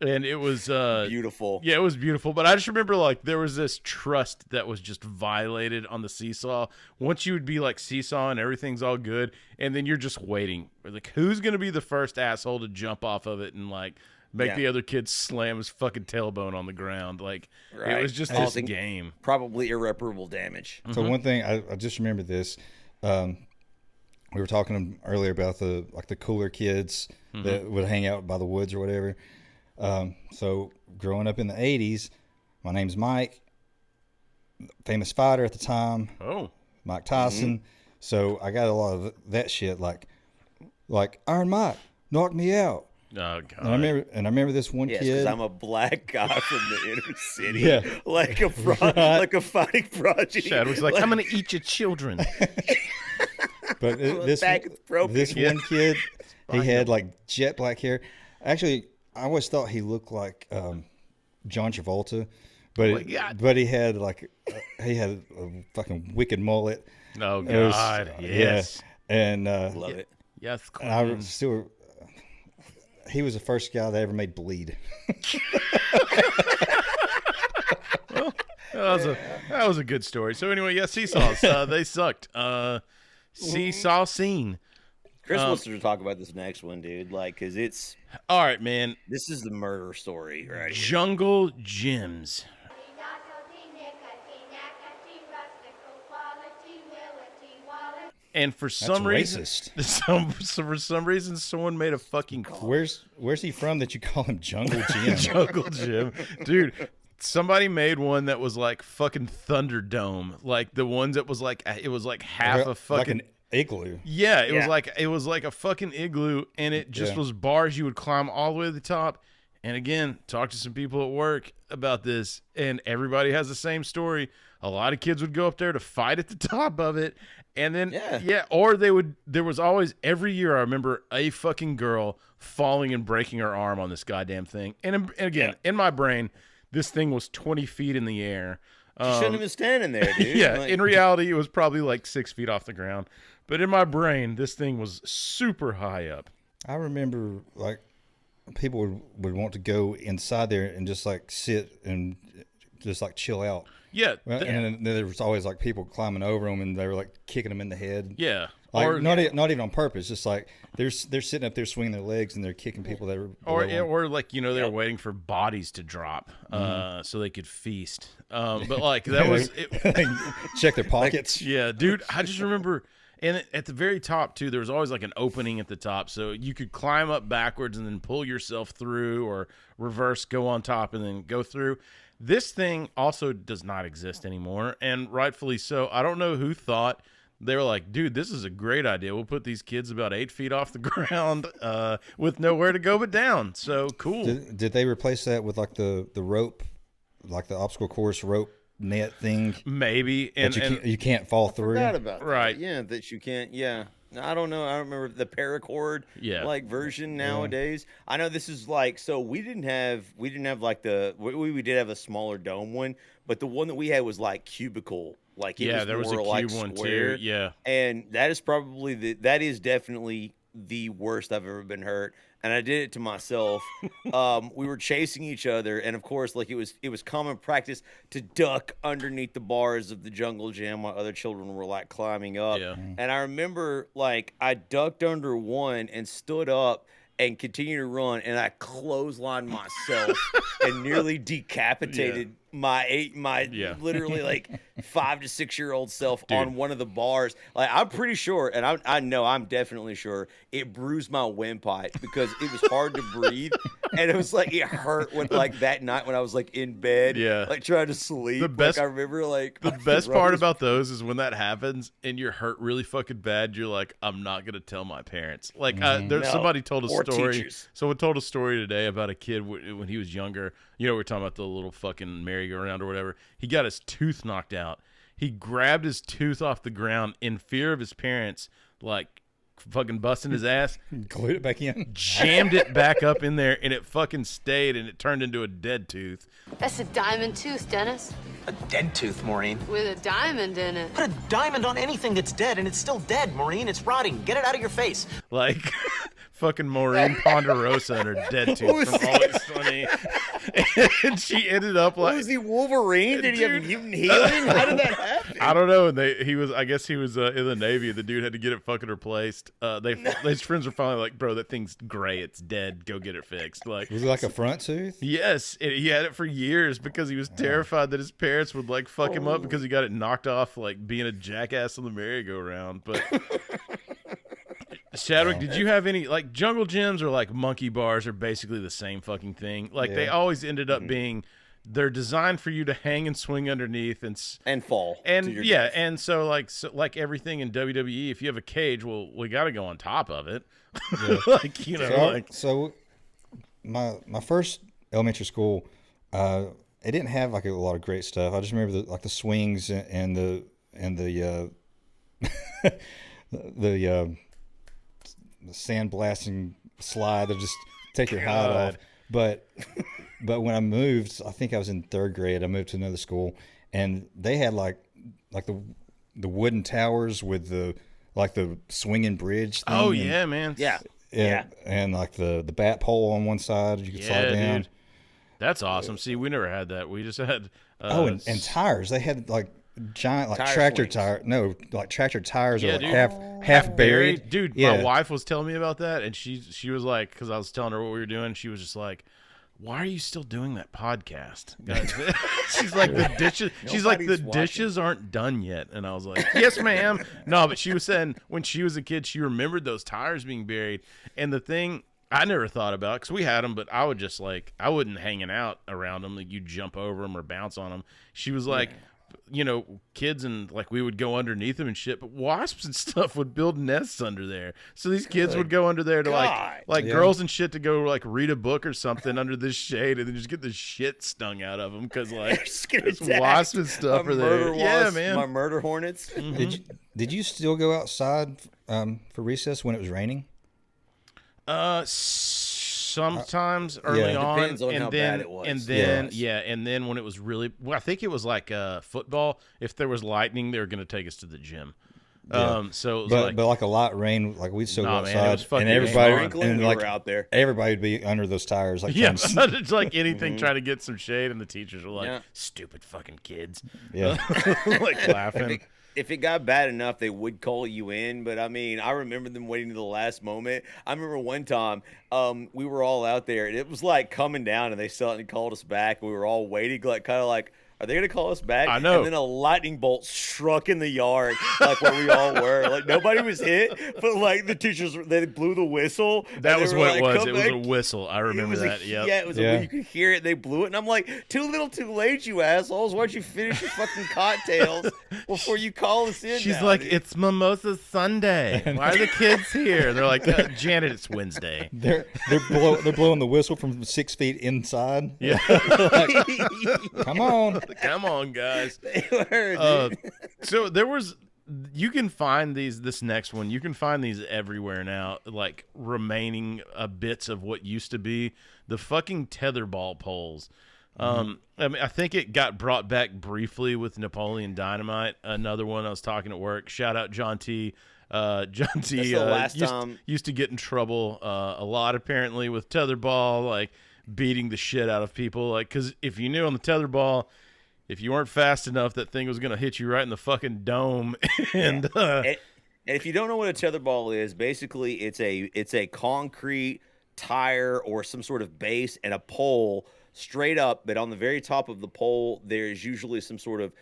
And it was beautiful. Yeah, it was beautiful. But I just remember like there was this trust that was just violated on the seesaw. Once you would be like seesawing, everything's all good, and then you're just waiting. Like, who's gonna be the first asshole to jump off of it and like make the other kid slam his fucking tailbone on the ground? Like it was just this game. Probably irreparable damage. So one thing I just remember this. We were talking earlier about the cooler kids that would hang out by the woods or whatever. So growing up in the 80's, my name's Mike, famous fighter at the time. Oh, Mike Tyson. So I got a lot of that shit, like Iron Mike, knock me out. Oh god! And I remember this one Yes, kid. because I'm a black guy from the inner city. Yeah. like a fighting prodigy. Chadwick's like, I'm gonna eat your children. But this one kid, he had like jet black hair. Actually, I always thought he looked like John Travolta, but he had he had a fucking wicked mullet. Oh god! Yes. Yeah. And love it. Yes. I still. He was the first guy that ever made bleed. Well, that was a good story. So anyway, yeah, seesaws. They sucked. Seesaw scene. Chris wants to talk about this next one, dude. Like, cause it's all right, man. This is the murder story, right? Here. Jungle gyms. And for some reason, for some reason, someone made a fucking. Where's he from that you call him Jungle Jim? Jungle Jim, dude. Somebody made one that was like fucking Thunderdome, like the ones that was like it was like half a fucking like an igloo. Yeah, it was like a fucking igloo, and it just was bars you would climb all the way to the top. And again, talk to some people at work about this, and everybody has the same story. A lot of kids would go up there to fight at the top of it, and then or they would. There was always every year. I remember a fucking girl falling and breaking her arm on this goddamn thing. And again, in my brain, this thing was 20 feet in the air. You shouldn't have been standing there, dude. Yeah, Like, in reality, it was probably like 6 feet off the ground. But in my brain, this thing was super high up. I remember like people would want to go inside there and just like sit and just like chill out. Yeah. Well, and then there was always like people climbing over them and they were like kicking them in the head. Yeah. Like, or not even on purpose, just like they're sitting up there swinging their legs and they're kicking people that are below them. or like, you know, they were waiting for bodies to drop so they could feast. But like that was check their pockets. Yeah, dude, I just remember, and at the very top too, there was always like an opening at the top, so you could climb up backwards and then pull yourself through, or reverse, go on top and then go through. This thing also does not exist anymore, and rightfully so. I don't know who thought. They were like, dude, this is a great idea. We'll put these kids about 8 feet off the ground with nowhere to go but down. So cool. Did they replace that with like the rope, like the obstacle course rope net thing? Maybe. And you can't fall through. Forgot about that. Right. Yeah, that you can't. Yeah. I don't know. I don't remember the paracord like version nowadays. I know this is like, so we didn't have like we did have a smaller dome one, but the one that we had was like cubicle. Like it was there was a more cube like one square. too. Yeah. And that is probably that is definitely the worst I've ever been hurt. And I did it to myself. We were chasing each other, and of course, like it was common practice to duck underneath the bars of the jungle gym while other children were like climbing up. Yeah. And I remember like I ducked under one and stood up and continued to run, and I clotheslined myself and nearly decapitated my literally like 5 to 6 year old self on one of the bars. Like I'm pretty sure, and I know I'm definitely sure it bruised my windpipe because it was hard to breathe, and it was like it hurt when like that night when I was like in bed, like trying to sleep. The best, like, I remember like the best part about those is when that happens and you're hurt really fucking bad. You're like, I'm not gonna tell my parents. Like somebody told a story. Teachers. Someone told a story today about a kid when he was younger. You know, we're talking about the little fucking merry-go-round or whatever. He got his tooth knocked out. He grabbed his tooth off the ground in fear of his parents, like fucking busting his ass. Glued it back in. Jammed it back up in there, and it fucking stayed, and it turned into a dead tooth. That's a diamond tooth, Dennis. A dead tooth, Maureen. With a diamond in it. Put a diamond on anything that's dead, and it's still dead, Maureen. It's rotting. Get it out of your face. Like fucking Maureen Ponderosa and her dead tooth from Always Sunny. And she ended up like, was he Wolverine? Did he have mutant healing? How did that happen? I don't know. And I guess he was in the Navy. The dude had to get it fucking replaced. His friends were finally like, bro, that thing's gray. It's dead. Go get it fixed. Like, was it like a front tooth? Yes. He had it for years because he was terrified that his parents would like fuck him up because he got it knocked off like being a jackass on the merry-go-round. But Chadwick, did you have any like jungle gyms or like monkey bars are basically the same fucking thing? Like they always ended up being, they're designed for you to hang and swing underneath and fall and to your death. death. And so like everything in WWE, if you have a cage, well, we got to go on top of it. Like, you know, so my first elementary school, it didn't have like a lot of great stuff. I just remember the swings and the the sandblasting slide that just take your hide off. But when I moved, I think I was in 3rd grade. I moved to another school, and they had like the wooden towers with the swinging bridge thing. Oh yeah, man. Yeah. And like the bat pole on one side you could slide down. Dude. That's awesome. See, we never had that. We just had and tires. They had like giant like Tire tractor swings. tire. No, like tractor tires are like dude. half buried. Dude, Yeah. my wife was telling me about that, and she was like, because I was telling her what we were doing, she was just like, why are you still doing that podcast? She's like, the dishes. She's like, the dishes aren't done yet. And I was like, yes, ma'am. No, but she was saying when she was a kid, she remembered those tires being buried. And the thing I never thought about, because we had them, but I would just like, I wouldn't hanging out around them. Like you jump over them or bounce on them. She was like, you know, kids and like we would go underneath them and shit, but wasps and stuff would build nests under there. So these kids would go under there to like girls and shit to go like read a book or something under this shade and then just get the shit stung out of them because like there's wasps and stuff are there. Yeah, man. My murder hornets. Did you still go outside for recess when it was raining? sometimes early on, Depends on and how then bad it was. and then and then when it was really, well, I think it was like football. If there was lightning, they were going to take us to the gym. Yeah. So it was but like a light rain, like we'd still go Nah, man, it was outside, fucking and everybody sprinkling, and we like were out there. everybody would be under those tires, like yeah, trying to- it's like anything trying to get some shade, and the teachers were like, Yeah. "Stupid fucking kids," yeah. like laughing. If it got bad enough, they would call you in. But I mean, I remember them waiting to the last moment. I remember one time we were all out there, and it was like coming down, and they suddenly called us back. And we were all waiting, like kind of like, are they going to call us back? I know. And then a lightning bolt struck in the yard, like where we all were. Like nobody was hit, but like the teachers, they blew the whistle. That was what it was. "Come It was back." a whistle. I remember that. Yeah, Yeah. it was. Yeah. You could hear it. They blew it, and I'm like, too little, too late, you assholes. Why'd you finish your fucking cocktails before you call us in? She's now, like, dude? "It's Mimosa Sunday. Why are the kids here?" They're like, "Janet, it's Wednesday." They're blowing the whistle from 6 feet inside. Yeah. Come on. Come on, guys. They were, dude. So there was, you can find this next one. You can find these everywhere now, like remaining bits of what used to be the fucking tetherball poles. I mean, I think it got brought back briefly with Napoleon Dynamite. Another one I was talking at work. Shout out John T. John T. That's the last time. Used to get in trouble a lot apparently with tetherball, like beating the shit out of people. Like, because if you knew on the tetherball, if you weren't fast enough, that thing was going to hit you right in the fucking dome. And And if you don't know what a tetherball is, basically it's a concrete tire or some sort of base and a pole straight up, but on the very top of the pole there's usually some sort of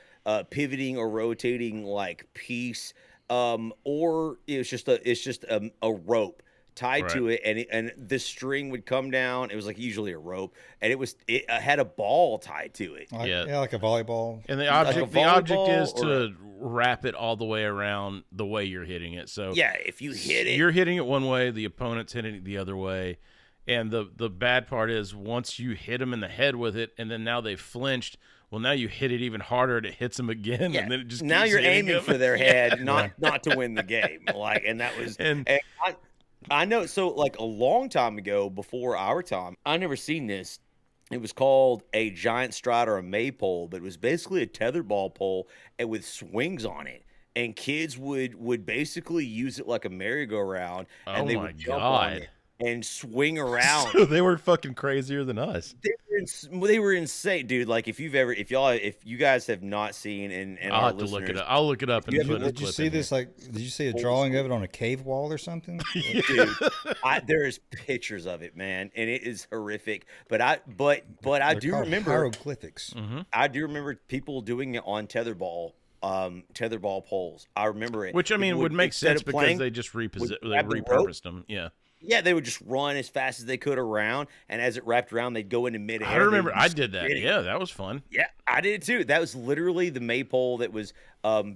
pivoting or rotating like piece, or it's just a rope tied to it, and the string would come down. It was like usually a rope, and it had a ball tied to it. Like, Yeah. like a volleyball. And the Like a object is volleyball to wrap it all the way around the way you're hitting it. So Yeah, if you hit it, you're hitting it one way, the opponent's hitting it the other way. And the bad part is once you hit them in the head with it, and then now they've flinched. Well, now you hit it even harder, and it hits them again, yeah, and then it just now keeps you're hitting aiming them. for their head, not to win the game. Like, and that was And- I know. So like a long time ago, before our time, I never seen this. It was called a giant stride or a maypole, but it was basically a tetherball pole and with swings on it. And kids would basically use it like a merry-go-round, and they my would jump God. on it and swing around. So they were fucking crazier than us. They were insane, dude. Like if you guys have not seen, and I'll our have to look it listeners- up. I'll look it up and you put a Did you clip see in this? here. Like, did you see a drawing of it on a cave wall or something? Dude, there's pictures of it, man, and it is horrific. But I They're do called remember hieroglyphics. I do remember people doing it on tetherball poles. I remember it. Which I mean would make instead sense of because playing, they just would they grab the rope. repurposed them. Yeah. Yeah, they would just run as fast as they could around, and as it wrapped around, they'd go into midair. I remember They'd I be did that. spinning. Yeah, that was fun. Yeah, I did too. That was literally the maypole that was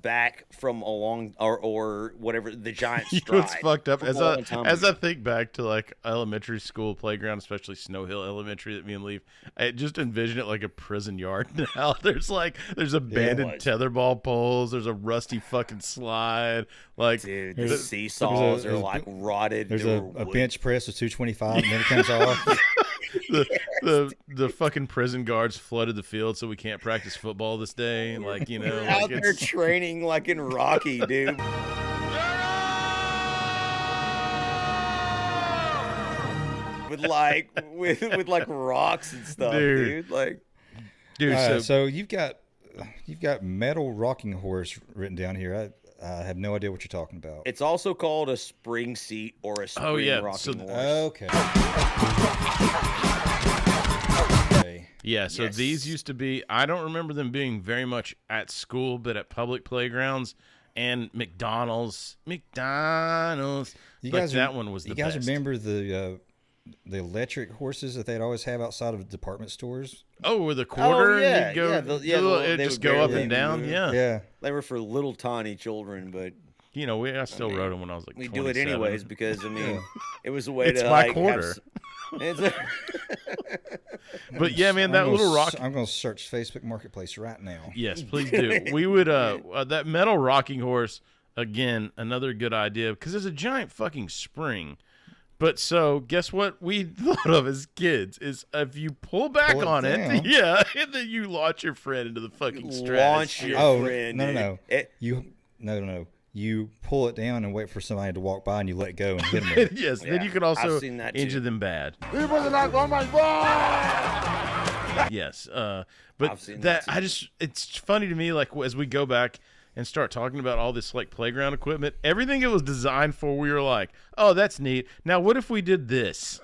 back from along or whatever the giant You stride. know what's fucked up from as a long time I ago. think back to like elementary school playground, especially Snow Hill Elementary that me and Leaf. I just envision it like a prison yard now. There's abandoned was. tetherball poles. There's a rusty fucking slide. Like Dude, There's the a- seesaws there's are a- like rotted. There's They a were wood. bench press with 225 and then it comes off. the fucking prison guards flooded the field so we can't practice football this day. Like, you know, out like there it's, training like in Rocky, dude. with like rocks and stuff, Dude. dude. Like, dude. So you've got metal rocking horse written down here. I have no idea what you're talking about. it's also called a spring seat or a spring Oh, yeah. rocking So- horse. Okay. Okay. Yeah, so Yes. these used to be, I don't remember them being very much at school, but at public playgrounds and McDonald's. You Like, guys, that one was the You guys best. remember the electric horses that they'd always have outside of department stores? Oh, with a quarter, yeah, and you'd go, yeah, it'd they just would go up barely and down. move. Yeah. Yeah. They were for little tiny children, but You know, I still rode them when I was like we 27. do it anyways because I mean, it was a way It's to my like quarter. It's a, But yeah, man, that little rock. I'm going to search Facebook Marketplace right now. Yes, please do. We would that metal rocking horse again, another good idea because there's a giant fucking spring But so, guess what we thought of as kids is if you pull back Pull it on it, down. yeah, and then you launch your friend into the fucking Launch stratosphere. your friend. No. dude. No. You pull it down and wait for somebody to walk by, and you let go and hit them with it. Yes, then Yeah, you can also I've seen that injure too. them bad. He was like, oh my God! Yes, I've but seen that that too. it's funny to me, like as we go back and start talking about all this like playground equipment, everything it was designed for, we were like, oh, that's neat. Now, what if we did this?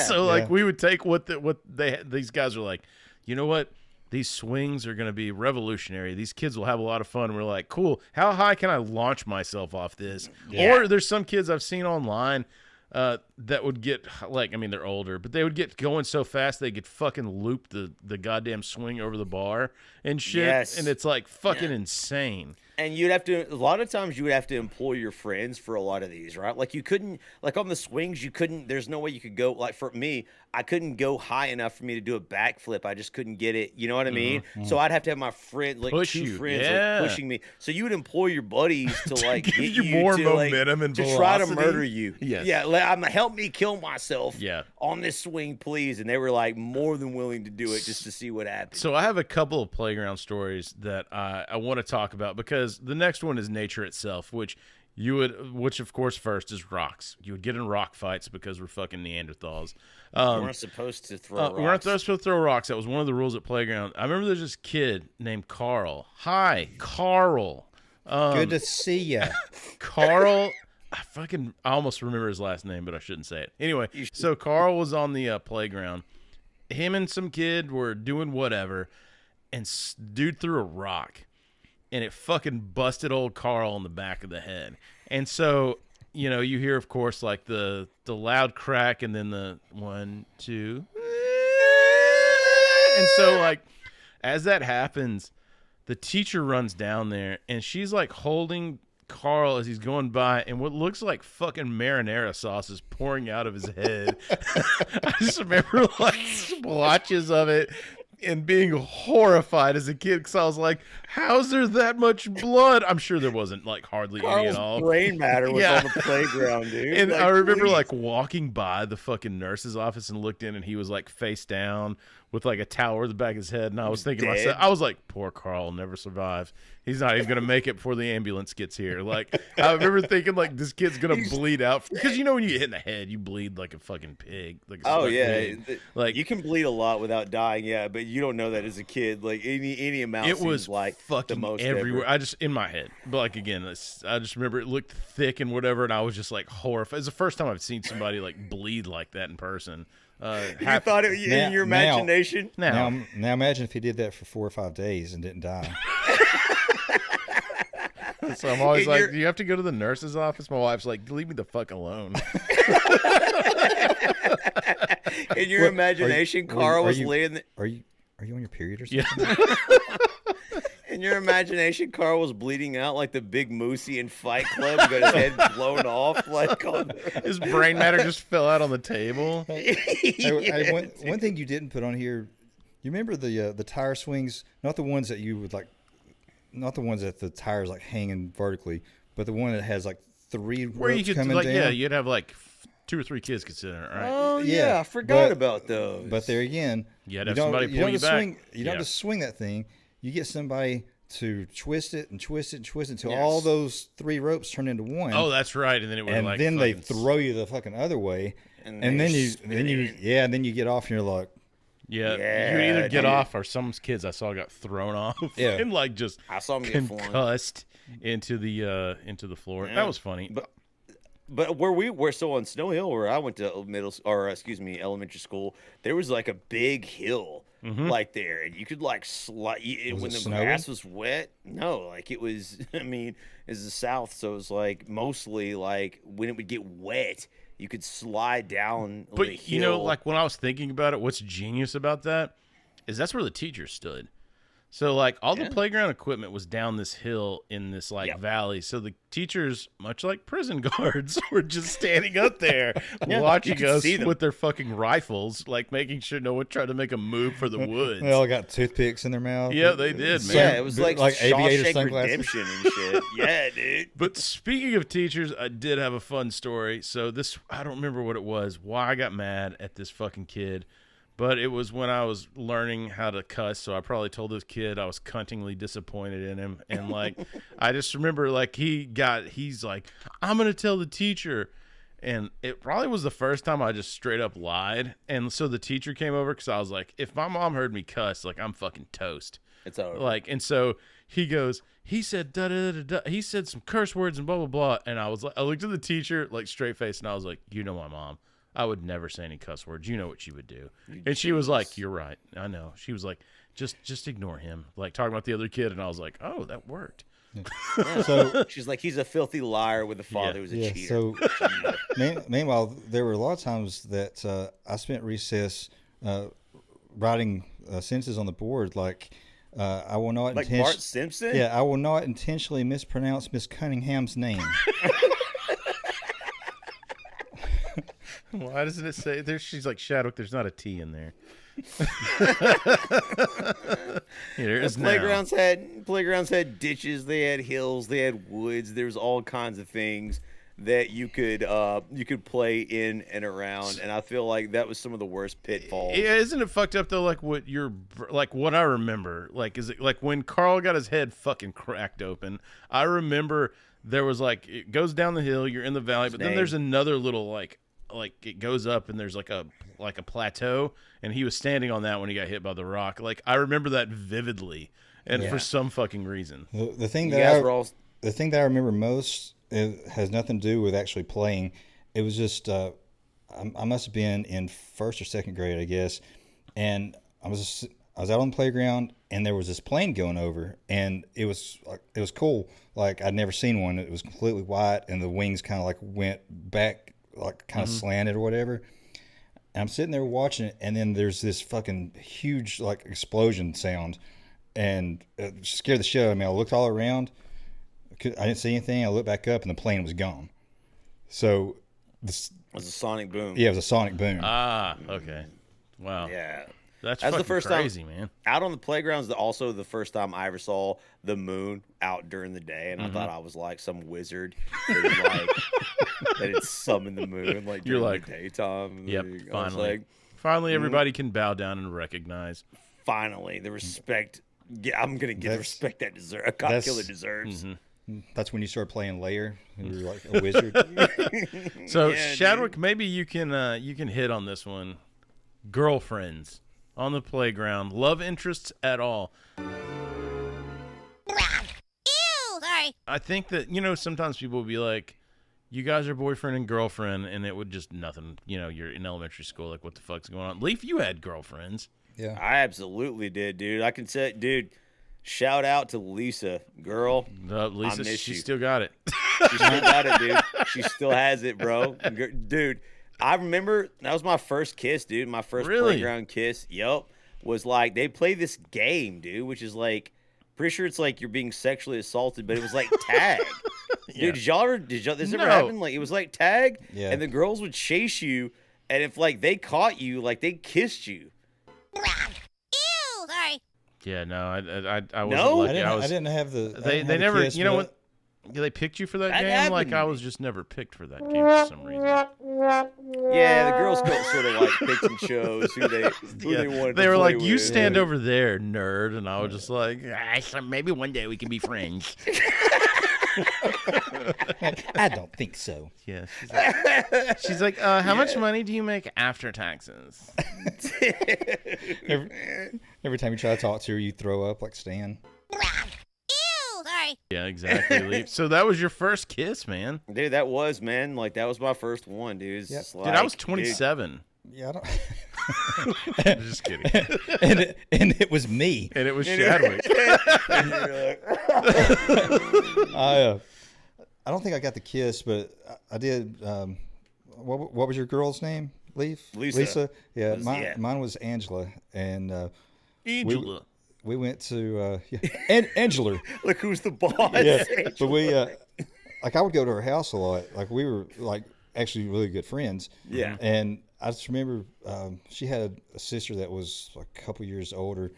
So like we would take these guys are like, you know what? These swings are going to be revolutionary. These kids will have a lot of fun. And we're like, cool. How high can I launch myself off this? Yeah. Or there's some kids I've seen online that would get they're older, but they would get going so fast they could fucking loop the goddamn swing over the bar and shit. Yes. And it's like fucking insane. And you'd have to, a lot of times you would have to employ your friends for a lot of these, right? Like you couldn't, like on the swings, there's no way you could go, like for me, I couldn't go high enough for me to do a backflip. I just couldn't get it. You know what I mean? So I'd have to have my friend, like Push two you, friends yeah. like pushing me. So you would employ your buddies to like give get you you more to, momentum and to try to velocity. murder you. Yes. Yeah. Help me kill myself Yeah. on this swing, please. And they were like more than willing to do it just to see what happened. So I have a couple of playground stories that I want to talk about because the next one is nature itself, which of course first is rocks. You would get in rock fights because we're fucking Neanderthals. We weren't supposed to throw rocks. We weren't supposed to throw rocks. That was one of the rules at playground. I remember there's this kid named Carl. Hi, Carl. Good to see ya. Carl. I almost remember his last name, but I shouldn't say it. Anyway, so Carl was on the playground. Him and some kid were doing whatever, and dude threw a rock, and it fucking busted old Carl in the back of the head. And so, you hear, of course, like the loud crack, and then the 1, 2. And so, like, as that happens, the teacher runs down there, and she's like holding Carl as he's going by, and what looks like fucking marinara sauce is pouring out of his head. I just remember like splotches of it and being horrified as a kid because I was like, how's there that much blood? I'm sure there wasn't like hardly any at all. Brain matter was Yeah. on the playground, dude. And Like, I remember please. like walking by the fucking nurse's office and looked in, and he was like face down with like a towel over the back of his head. And I was thinking to dead. myself, I was like, poor Carl will never survive. He's not even going to make it before the ambulance gets here. Like, I remember thinking like this kid's going to bleed out because when you get in the head, you bleed like a fucking pig. Like a Oh stuck yeah, pig. Like you can bleed a lot without dying, yeah, but you don't know that as a kid. Like any amount, it seems was like fucking the most everywhere. ever. I just in my head, but like again, I just remember it looked thick and whatever, and I was just like horrified. It's the first time I've seen somebody like bleed like that in person. You thought it in your imagination. Now imagine if he did that for 4 or 5 days and didn't die. So I'm always In like, your- do you have to go to the nurse's office? My wife's like, leave me the fuck alone. In your imagination, Carl was laying. Are you on your period or something? Yeah. In your imagination, Carl was bleeding out like the big moosey in Fight Club. Got his head blown off, like on His brain matter just fell out on the table. Hey, one thing you didn't put on here, you remember the tire swings? Not the ones that you would like, not the ones that the tires like hanging vertically, but the one that has like 3 Where you ropes could coming like, down. yeah, you'd have like 2 or 3 kids could sit in it, right? Oh yeah, I forgot about those. But there again, You had to have somebody pull you back. swing. You don't Yeah. have to swing that thing. You get somebody to twist it and twist it and twist it until Yes. all those 3 ropes turn into one. Oh, that's right. And then it would and like then they fucking throw you the fucking other way, And and they then spin you get off and you're like, Yeah, Yeah, you would either get dude. off or some kids I saw got thrown off Yeah. and like just I saw him get flung. concussed into the floor. Yeah. That was funny. But where we were, so on Snow Hill, where I went to elementary school, there was like a big hill like there, and you could like slide when it the snowing? grass was wet. No, like it was. I mean, it's the South, so it was like mostly like when it would get wet, you could slide down. the But you know, hill. like when I was thinking about it, what's genius about that is that's where the teacher stood. So like all the playground equipment was down this hill in this valley. So the teachers, much like prison guards, were just standing up there watching us with their fucking rifles, like making sure no one tried to make a move for the woods. They all got toothpicks in their mouth. Yeah, they did, man. Yeah, it was like aviator Shawshank sunglasses. Redemption and shit. Yeah, dude. But speaking of teachers, I did have a fun story. So this, I don't remember what it was, why I got mad at this fucking kid. But it was when I was learning how to cuss, so I probably told this kid I was cuntingly disappointed in him. And, like, I just remember, like, he's like, I'm going to tell the teacher. And it probably was the first time I just straight up lied. And so the teacher came over because I was like, if my mom heard me cuss, like, I'm fucking toast. It's over. Like, and so he goes, he said, da-da-da-da-da. He said some curse words and blah, blah, blah. And I was like, I looked at the teacher, like, straight face, and I was like, you know my mom. I would never say any cuss words. You know what she would do. And she was like, you're right. I know. She was like, just ignore him. Like talking about the other kid. And I was like, oh, that worked. Yeah. So she's like, he's a filthy liar with a father who's a cheater. So meanwhile, there were a lot of times that I spent recess writing sentences on the board like, I will not like Bart Simpson? Yeah, I will not intentionally mispronounce Miss Cunningham's name. Why doesn't it say there? She's like, Shadwick, there's not a T in there. There is playgrounds had ditches, they had hills, they had woods. There's all kinds of things that you could play in and around, and I feel like that was some of the worst pitfalls. Yeah, isn't it fucked up though? Like what I remember, like is it like when Carl got his head fucking cracked open? I remember there was like it goes down the hill, you're in the valley, but then there's another little like it goes up and there's like a plateau, and he was standing on that when he got hit by the rock. Like I remember that vividly, and for some fucking reason. The thing that I remember most, it has nothing to do with actually playing. It was just I must have been in first or second grade, I guess, and I was out on the playground, and there was this plane going over, and it was cool. Like I'd never seen one. It was completely white, and the wings kind of like went back, like kind of slanted or whatever. And I'm sitting there watching it, and then there's this fucking huge like explosion sound, and it scared the shit out of me. I looked all around, I didn't see anything. I looked back up, and the plane was gone. So this was a sonic boom. Yeah, it was a sonic boom. Ah, okay, wow. Yeah. That's the first crazy, time, man. Out on the playgrounds, also the first time I ever saw the moon out during the day, and I thought I was like some wizard that had summoned the moon like during the daytime. Yep, finally everybody can bow down and recognize. Finally, the respect. Yeah, I'm gonna get the respect that a cop killer deserves. That's when you start playing Lair, and you're like a wizard. So Shadwick, maybe you can hit on this one. Girlfriends on the playground, love interests at all. Ew, sorry. I think that, sometimes people will be like, you guys are boyfriend and girlfriend, and it would just nothing. You're in elementary school, like, what the fuck's going on? Leaf, you had girlfriends. Yeah. I absolutely did, dude. I can say, dude, shout out to Lisa. Girl. Lisa, she still got it. She still got it, dude. She still has it, bro. Dude. I remember that was my first kiss, dude. My first playground kiss. Yup. Was like they play this game, dude, which is like pretty sure it's like you're being sexually assaulted, but it was like tag. Dude, did this ever happen? Like it was like tag, and the girls would chase you, and if like they caught you, like they kissed you. Ew, sorry. Yeah, no, I wasn't No? lucky. I didn't have the. They never. Kiss, what? They picked you for that game? happened Like to I me. was just never picked for that game for some reason. Yeah, the girls sort of like picked and chose who they wanted. They to were play like, "You with. stand over there, nerd," and I was just like, "Maybe one day we can be friends." I don't think so. Yeah, she's like, how much money do you make after taxes? Every time you try to talk to her, you throw up like Stan. Ew, sorry. Yeah, exactly. Leaf. So that was your first kiss, man. Dude, that was my first one, dude. Yep. It's like, Dude, I was 27. Yeah, I don't. I'm just kidding. and it was me. And it was Shadwick. I don't think I got the kiss, but I did. What was your girl's name? Leaf? Lisa. Yeah, mine was Angela, and Angela. we went to Angela. Look who's the boss. Yeah, but we like I would go to her house a lot. Like we were like actually really good friends. Yeah. And I just remember she had a sister that was a couple years older,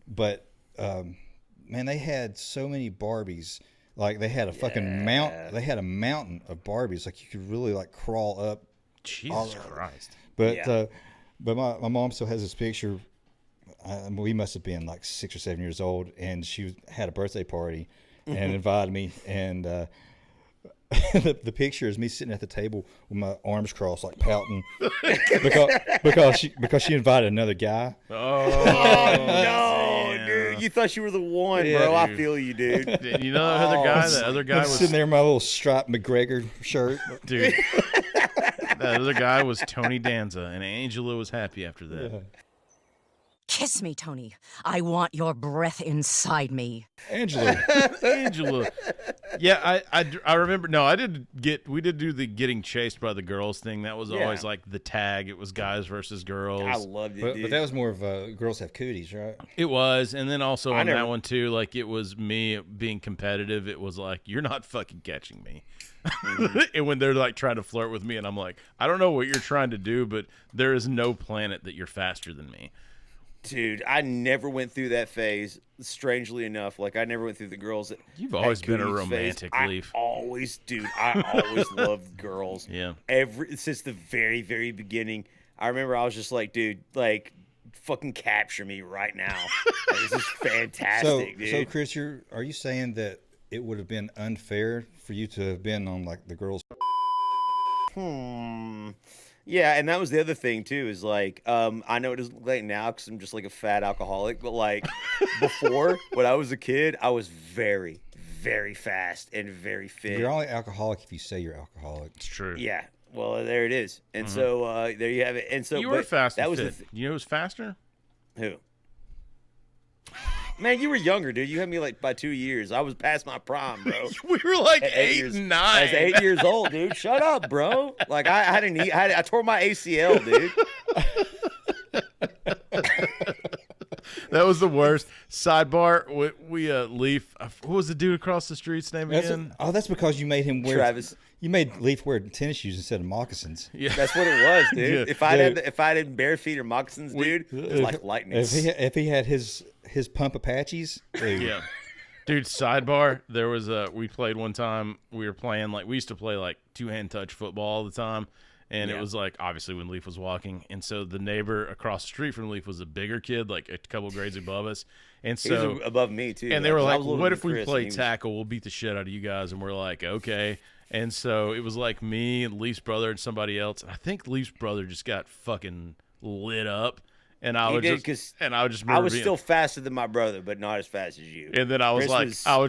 but man, they had so many Barbies. Like they had a fucking They had a mountain of Barbies. Like you could really like crawl up. Jesus Christ. But but my mom still has this picture. We must have been like 6 or 7 years old, and she had a birthday party and invited me. And the picture is me sitting at the table with my arms crossed, like pouting, because she invited another guy. Oh no, dude! You thought you were the one, bro. I feel you, dude. You know that other guy? That other guy was sitting there in my little striped McGregor shirt, dude. That other guy was Tony Danza, and Angela was happy after that. Yeah. Kiss me, Tony. I want your breath inside me. Angela. Yeah, I remember. No, we did do the getting chased by the girls thing. That was always like the tag. It was guys versus girls. I loved it, dude. But that was more of girls have cooties, right? It was, and then also on that one too, like it was me being competitive. It was like, you're not fucking catching me. And when they're like trying to flirt with me, and I'm like, I don't know what you're trying to do, but there is no planet that you're faster than me. Dude, I never went through that phase. Strangely enough, like I never went through the girls that. You've always been a romantic, Leaf. I always loved girls. Yeah. Since the very, very beginning, I remember I was just like, dude, like, fucking capture me right now. This is fantastic, dude. So Chris, are you saying that it would have been unfair for you to have been on like the girls? Yeah, and that was the other thing too. Is like, I know it doesn't look like now because I'm just like a fat alcoholic, but like before, when I was a kid, I was very, very fast and very fit. You're only alcoholic if you say you're alcoholic. It's true. Yeah. Well, there it is. And so there you have it. And so you were fast. That and was fit. You know who's faster? Who? Man, you were younger, dude. You had me like by 2 years. I was past my prime, bro. We were like 8 and 9. I was 8 years old, dude. Shut up, bro. Like I tore my ACL, dude. That was the worst. Sidebar, we Leaf. What was the dude across the street's name again? That's because you made him wear. Travis. You made Leaf wear tennis shoes instead of moccasins. Yeah, that's what it was, dude. Yeah. If I had bare feet or moccasins, dude, it was like lightning. If he had his pump Apaches, dude. Yeah. Dude, sidebar, there was we played one time. We were playing we used to play like two-hand touch football all the time. And it was like, obviously, when Leaf was walking. And so the neighbor across the street from Leaf was a bigger kid, like a couple grades above us. And so he was above me, too. And they were like, what if we play tackle? We'll beat the shit out of you guys. And we're like, okay. And so it was like me and Leaf's brother and somebody else. And I think Leaf's brother just got fucking lit up. And I was still faster than my brother, but not as fast as you. And then I was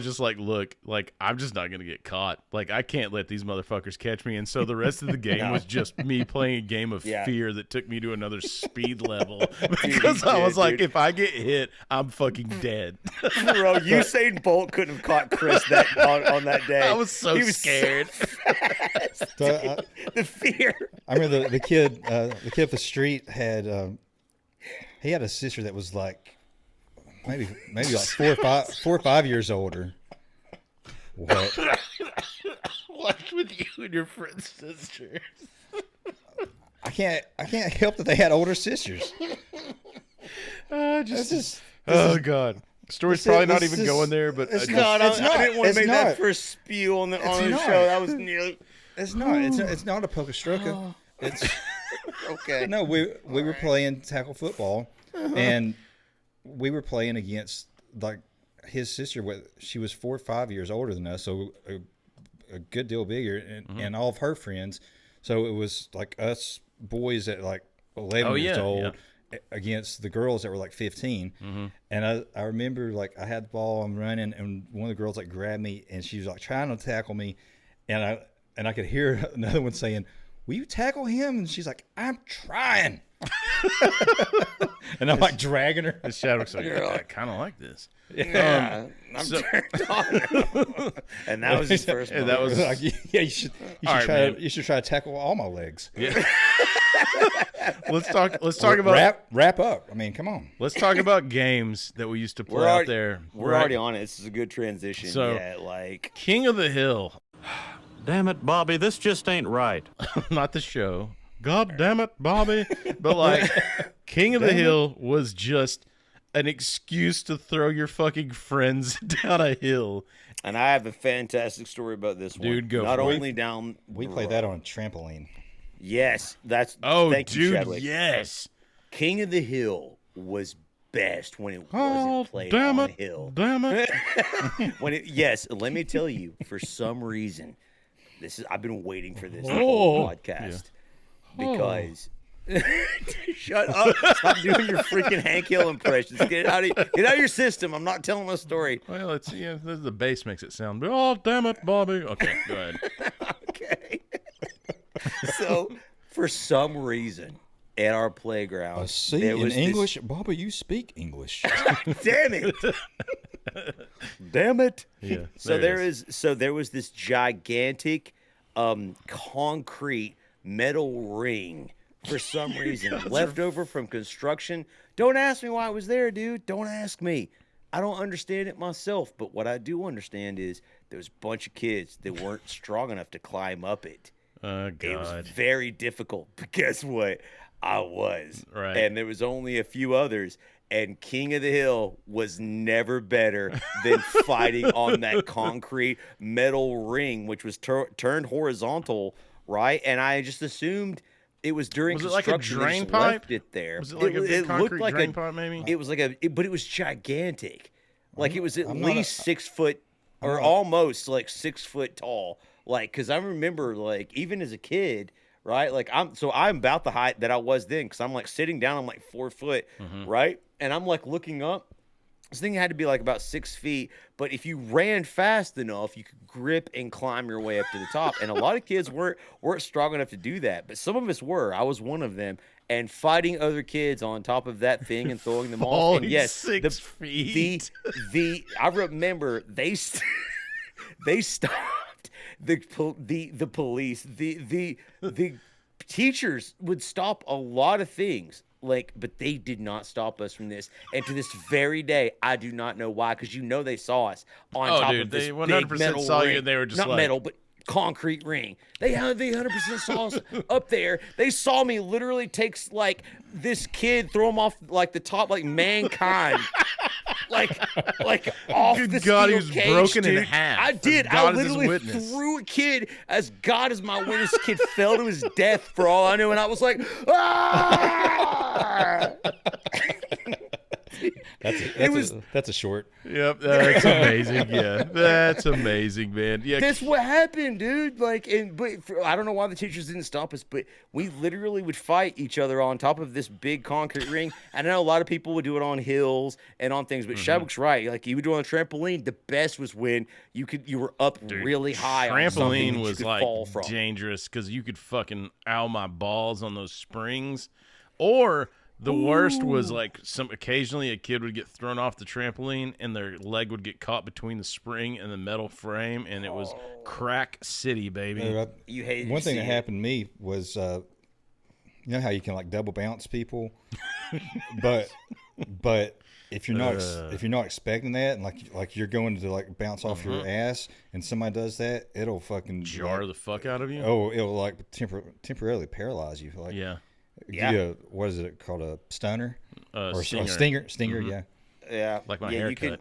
just like, look, like I'm just not gonna get caught. Like I can't let these motherfuckers catch me. And so the rest of the game was just me playing a game of fear that took me to another speed level because I was like, if I get hit, I'm fucking dead. Bro, Usain Bolt couldn't have caught Chris on that day. I was so scared. The fear. I remember the kid up the street had. He had a sister that was like maybe like 4 or 5 years older. What? What's with you and your friend's sisters? I can't help that they had older sisters. Oh God. Story's probably not even going there, but I didn't want to make that first spew on the show. That was nearly. It's not. It's not a Pokestroka. It's okay. No, we were playing tackle football, and we were playing against like his sister. She was 4 or 5 years older than us, so a good deal bigger, and all of her friends. So it was like us boys at like 11 years old against the girls that were like 15. And I remember like I had the ball, I'm running, and one of the girls like grabbed me, and she was like trying to tackle me, and I could hear another one saying, will you tackle him? And she's like, I'm trying. And I'm like dragging her. And Shadwick's like, I kind of like this. Yeah, I'm turned on. And that was his first. And that was like, you should try to tackle all my legs. Yeah. Let's talk about wrap up. I mean, come on. Let's talk about games that we used to play out there. We're already on it. This is a good transition. So, yeah, like King of the Hill. Damn it, Bobby, this just ain't right. Not the show. God damn it, Bobby. But like King of the Hill was just an excuse to throw your fucking friends down a hill. And I have a fantastic story about this one. Dude, go Not for it. only down We played that on a trampoline. Yes, that's thank you, dude, Chadwick. yes. King of the Hill was best when it Oh, wasn't played damn on it. a hill. Damn it. Yes, let me tell you, for some reason, I've been waiting for this Oh. whole podcast because shut up. Stop doing your freaking Hank Hill impressions. Get out of your system. I'm not telling my story. Well, it's the bass makes it sound. Oh, damn it, Bobby. Okay, go ahead. Okay. So, for some reason, at our playground, In English, Bobby, you speak English. Damn it! Damn it! Yeah. So there was this gigantic, concrete metal ring for some reason left over from construction. Don't ask me why it was there, dude. Don't ask me. I don't understand it myself. But what I do understand is there was a bunch of kids that weren't strong enough to climb up it. Oh, God. It was very difficult. But guess what? I was. Right. And there was only a few others. And King of the Hill was never better than fighting on that concrete metal ring, which was turned horizontal, right? And I just assumed it was during construction. Was it like a drain they just pipe? left it there. Was it like a big concrete drain pipe, maybe? It was like but it was gigantic. Like it was at least 6 foot or almost like 6 foot tall. Like, because I remember, like, even as a kid, right? Like, I'm about the height that I was then, because I'm like sitting down, I'm like 4 foot, right? And I'm like looking up. This thing had to be like about 6 feet, but if you ran fast enough, you could grip and climb your way up to the top. And a lot of kids weren't strong enough to do that, but some of us were. I was one of them. And fighting other kids on top of that thing and throwing them off. And yes, 6 feet. I remember they stopped. The police, the teachers would stop a lot of things, but they did not stop us from this. And to this very day, I do not know why, because they saw us on top of this they big 100% metal saw ring. you. They were just not like, metal, but concrete ring. They 100% saw us up there. They saw me literally take like this kid, throw him off like the top, like Mankind. like off Good the God, he steel was cage, broken dude. in half. I did. God I is his literally witness. threw a kid as God is my witness. Kid fell to his death for all I knew, and I was like, ah! That's a short. Yep, that's amazing. Yeah, that's amazing, man. Yeah, That's what happened, dude. I don't know why the teachers didn't stop us, but we literally would fight each other on top of this big concrete ring. I know a lot of people would do it on hills and on things, but Shadwick's right. Like, you would do it on a trampoline. The best was when you were up really high on something that Trampoline you was could like fall from. dangerous because you could fucking ow my balls on those springs, or the worst was like occasionally a kid would get thrown off the trampoline and their leg would get caught between the spring and the metal frame, and it was crack city, baby. You hated One to thing see that it. happened to me was, you know how you can like double bounce people, but if you're not expecting that, and like you're going to like bounce off your ass, and somebody does that, it'll fucking Jar the fuck out of you. Oh, it'll like temporarily paralyze you. Like, yeah. What is it called? A stunner or stinger. Stinger. Yeah. Yeah, Like my you haircut.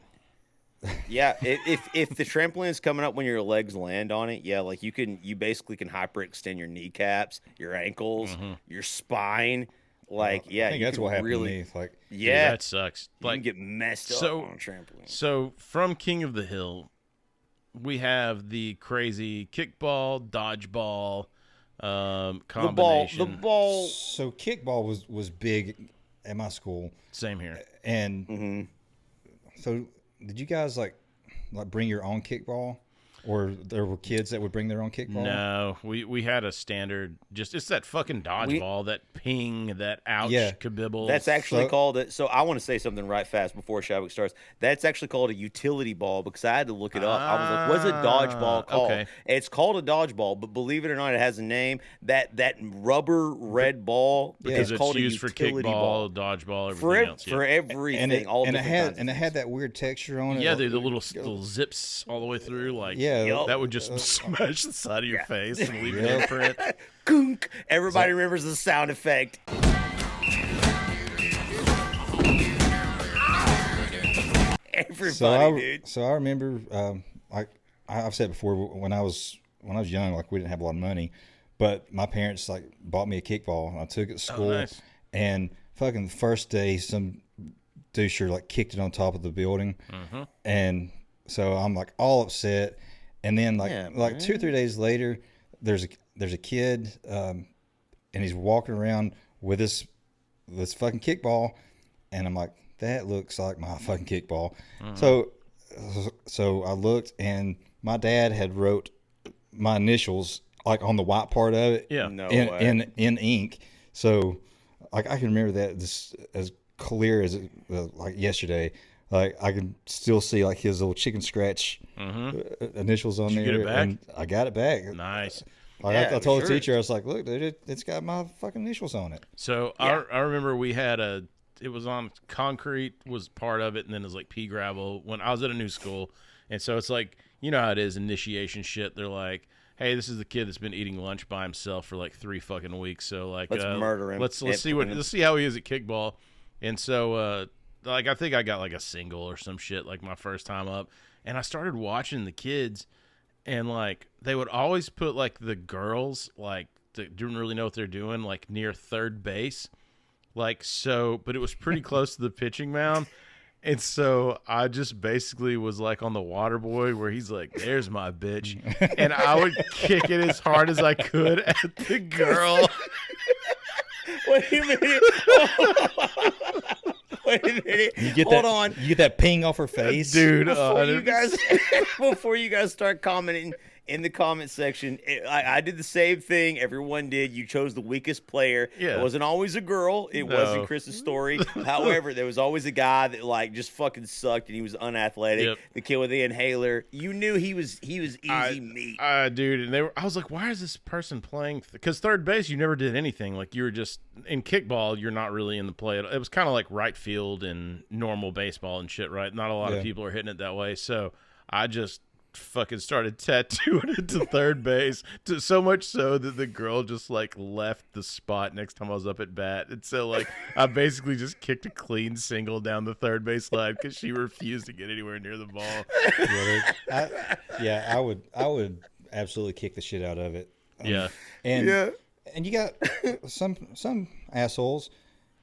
Yeah, if the trampoline is coming up when your legs land on it, yeah, like you basically can hyperextend your kneecaps, your ankles, your spine. Like, yeah, I think that's what happened to me. Like, yeah, Dude, that sucks. you Like, can get messed up so- on a trampoline. So from King of the Hill, we have the crazy kickball, dodgeball combination. The ball. So kickball was big at my school. Same here. And so did you guys like bring your own kickball? Or there were kids that would bring their own kickball? No, we had a standard. Just it's that fucking dodgeball, that ping, that ouch, kabibble. That's actually called it. So I want to say something right fast before Chadwick starts. That's actually called a utility ball because I had to look it up. I was like, what's a dodgeball called? Okay. It's called a dodgeball, but believe it or not, it has a name. That rubber red ball because it's called used a for utility kickball, ball. dodgeball, everything else. For everything, and it, all and it different had kinds and it of had that weird texture on it. Yeah, the little zips all the way through. Like that would just smash the side of your face and leave an imprint. Gunk. Everybody remembers the sound effect. Everybody, dude. So I remember, I've said before, when I was young, like we didn't have a lot of money, but my parents like bought me a kickball, and I took it to school, nice. And fucking the first day, some doucher like kicked it on top of the building, and so I'm like all upset, and then like 2 or 3 days later, there's a kid, and he's walking around with this fucking kickball, and I'm like, that looks like my fucking kickball. So I looked, and my dad had wrote my initials like on the white part of it, in ink. So like I can remember that this as clear as like yesterday. Like I can still see like his little chicken scratch initials on there. Did you get it back? And I got it back. Nice. Like I told the teacher, I was like, look, dude, it's got my fucking initials on it. So I remember we had it was on concrete was part of it, and then it was like pea gravel when I was at a new school. And so it's like, you know how it is, initiation shit. They're like, hey, this is the kid that's been eating lunch by himself for like 3 fucking weeks. So like, let's murder him. Let's see how he is at kickball. And so like I think I got like a single or some shit like my first time up, and I started watching the kids, and like they would always put like the girls like that didn't really know what they're doing like near third base. Like, so, but it was pretty close to the pitching mound. And so I just basically was like on the water boy where he's like, there's my bitch. And I would kick it as hard as I could at the girl. Wait a minute. Wait a minute. Hold on. You get that ping off her face. Dude. Before you guys start commenting in the comment section, I did the same thing everyone did. You chose the weakest player. Yeah. It wasn't always a girl. It wasn't Chris's story. However, there was always a guy that like just fucking sucked and he was unathletic. Yep. The kid with the inhaler. You knew he was easy meat. Dude, and I was like, why is this person playing? Because third base, you never did anything. Like you were just in kickball, you're not really in the play. It was kind of like right field and normal baseball and shit, right? Not a lot of people are hitting it that way. So I just fucking started tattooing it to third base, so much so that the girl just like left the spot next time I was up at bat. And so like I basically just kicked a clean single down the third base line because she refused to get anywhere near the ball. I would absolutely kick the shit out of it. And you got some assholes,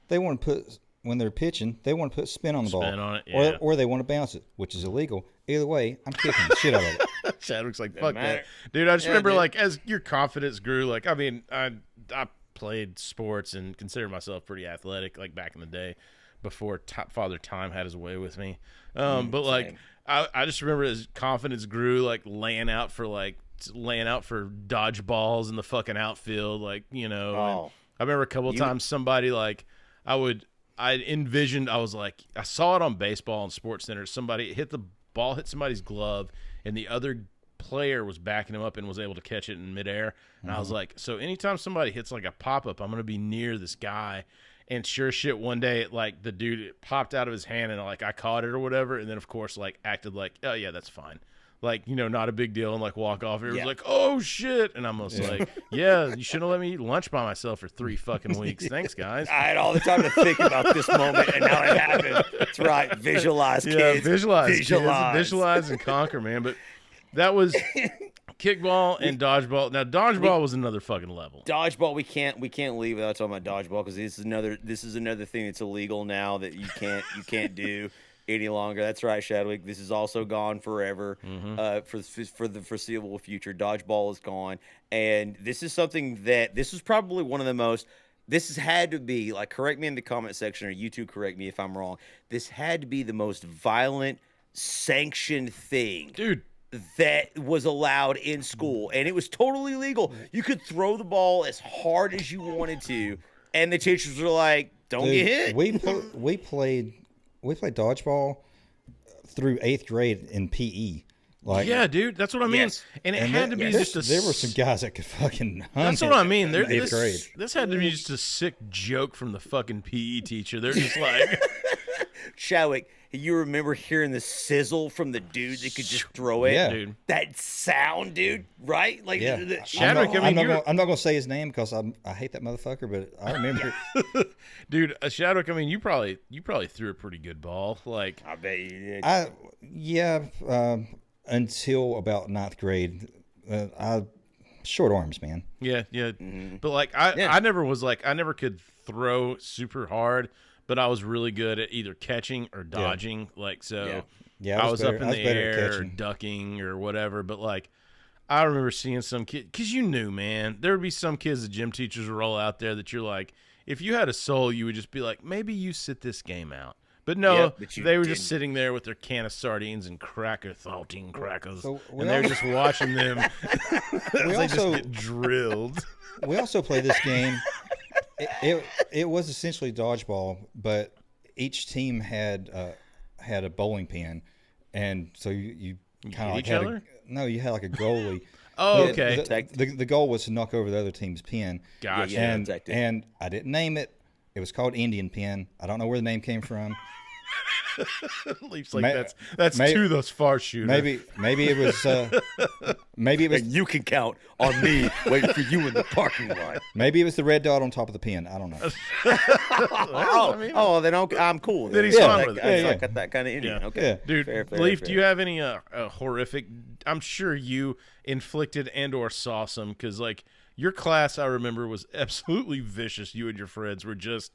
they want to put, when they're pitching, they want to put spin on the ball. On it, or they want to bounce it, which is illegal. Either way, I'm kicking the shit out of it. Chadwick's like, fuck that. Dude, I just remember, like, as your confidence grew, like, I mean, I played sports and considered myself pretty athletic, like, back in the day before Father Time had his way with me. But, like, I just remember as confidence grew, like, laying out for dodgeballs in the fucking outfield, like, you know. I remember a couple of times somebody, like, I was like, I saw it on baseball and Sports Center. Somebody hit the ball, hit somebody's glove, and the other player was backing him up and was able to catch it in midair. And I was like, so anytime somebody hits like a pop-up, I'm going to be near this guy. And sure shit, one day, like the dude, it popped out of his hand and like I caught it or whatever. And then of course, like acted like, oh yeah, that's fine. Like, you know, not a big deal, and like walk off. It was like, oh shit. And I'm just like, yeah, you shouldn't have let me eat lunch by myself for 3 fucking weeks. Thanks, guys. I had all the time to think about this moment, and now it happened. That's right. Visualize, kids. Yeah, visualize and conquer, man. But that was kickball and dodgeball. Now, dodgeball was another fucking level. Dodgeball, we can't leave without talking about dodgeball because this is another thing that's illegal now that you can't do any longer. That's right, Chadwick. This is also gone forever for the foreseeable future. Dodgeball is gone, and this is something that this is probably one of the most. This has had to be, like, correct me in the comment section, or you two correct me if I'm wrong. This had to be the most violent, sanctioned thing, dude, that was allowed in school, and it was totally legal. You could throw the ball as hard as you wanted to, and the teachers were like, "Don't get hit." We played dodgeball through 8th grade in PE. Like, yeah, dude, that's what I mean. Yes. And it had to be just a. There were some guys that could fucking hunt. That's what I mean. In 8th grade. This had to be just a sick joke from the fucking PE teacher. They're just like, Chadwick, you remember hearing the sizzle from the dude that could just throw it? Yeah. dude. That sound, dude, right? Like, Yeah. Chadwick, I'm not going to say his name because I hate that motherfucker, but I remember. Dude, Chadwick, I mean, you probably threw a pretty good ball. Like, I bet you did. Until about 9th grade, short arms, man. yeah. But like, I never could throw super hard, but I was really good at either catching or dodging. Like, so Yeah, I was up in the better at air or catching. ducking or whatever. But like, I remember seeing some kid, because you knew, man, there would be some kids the gym teachers would roll out there that you're like, if you had a soul, you would just be like, maybe you sit this game out. But no, but you they were didn't. just sitting there with their can of sardines and saltine crackers, So we and they were all- just watching them as they also- just get drilled. We also played this game. It was essentially dodgeball, but each team had a bowling pin, and so you kind of like each had other? you had like a goalie. Oh, The- okay. The goal was to knock over the other team's pin. Gotcha. And I didn't name it. It was called Indian pin. I don't know where the name came from. Leaf's like, that's two those far shooters. Maybe it was And you can count on me waiting for you in the parking lot. maybe it was the red dot on top of the pin. I don't know. Then I'm cool. Then he's fine with it. I got that kind of Indian. Yeah. Okay. Yeah. Dude, Fair, Leaf, fair. do you have any horrific? I'm sure you inflicted and or saw some, because like your class, I remember, was absolutely vicious. You and your friends were just.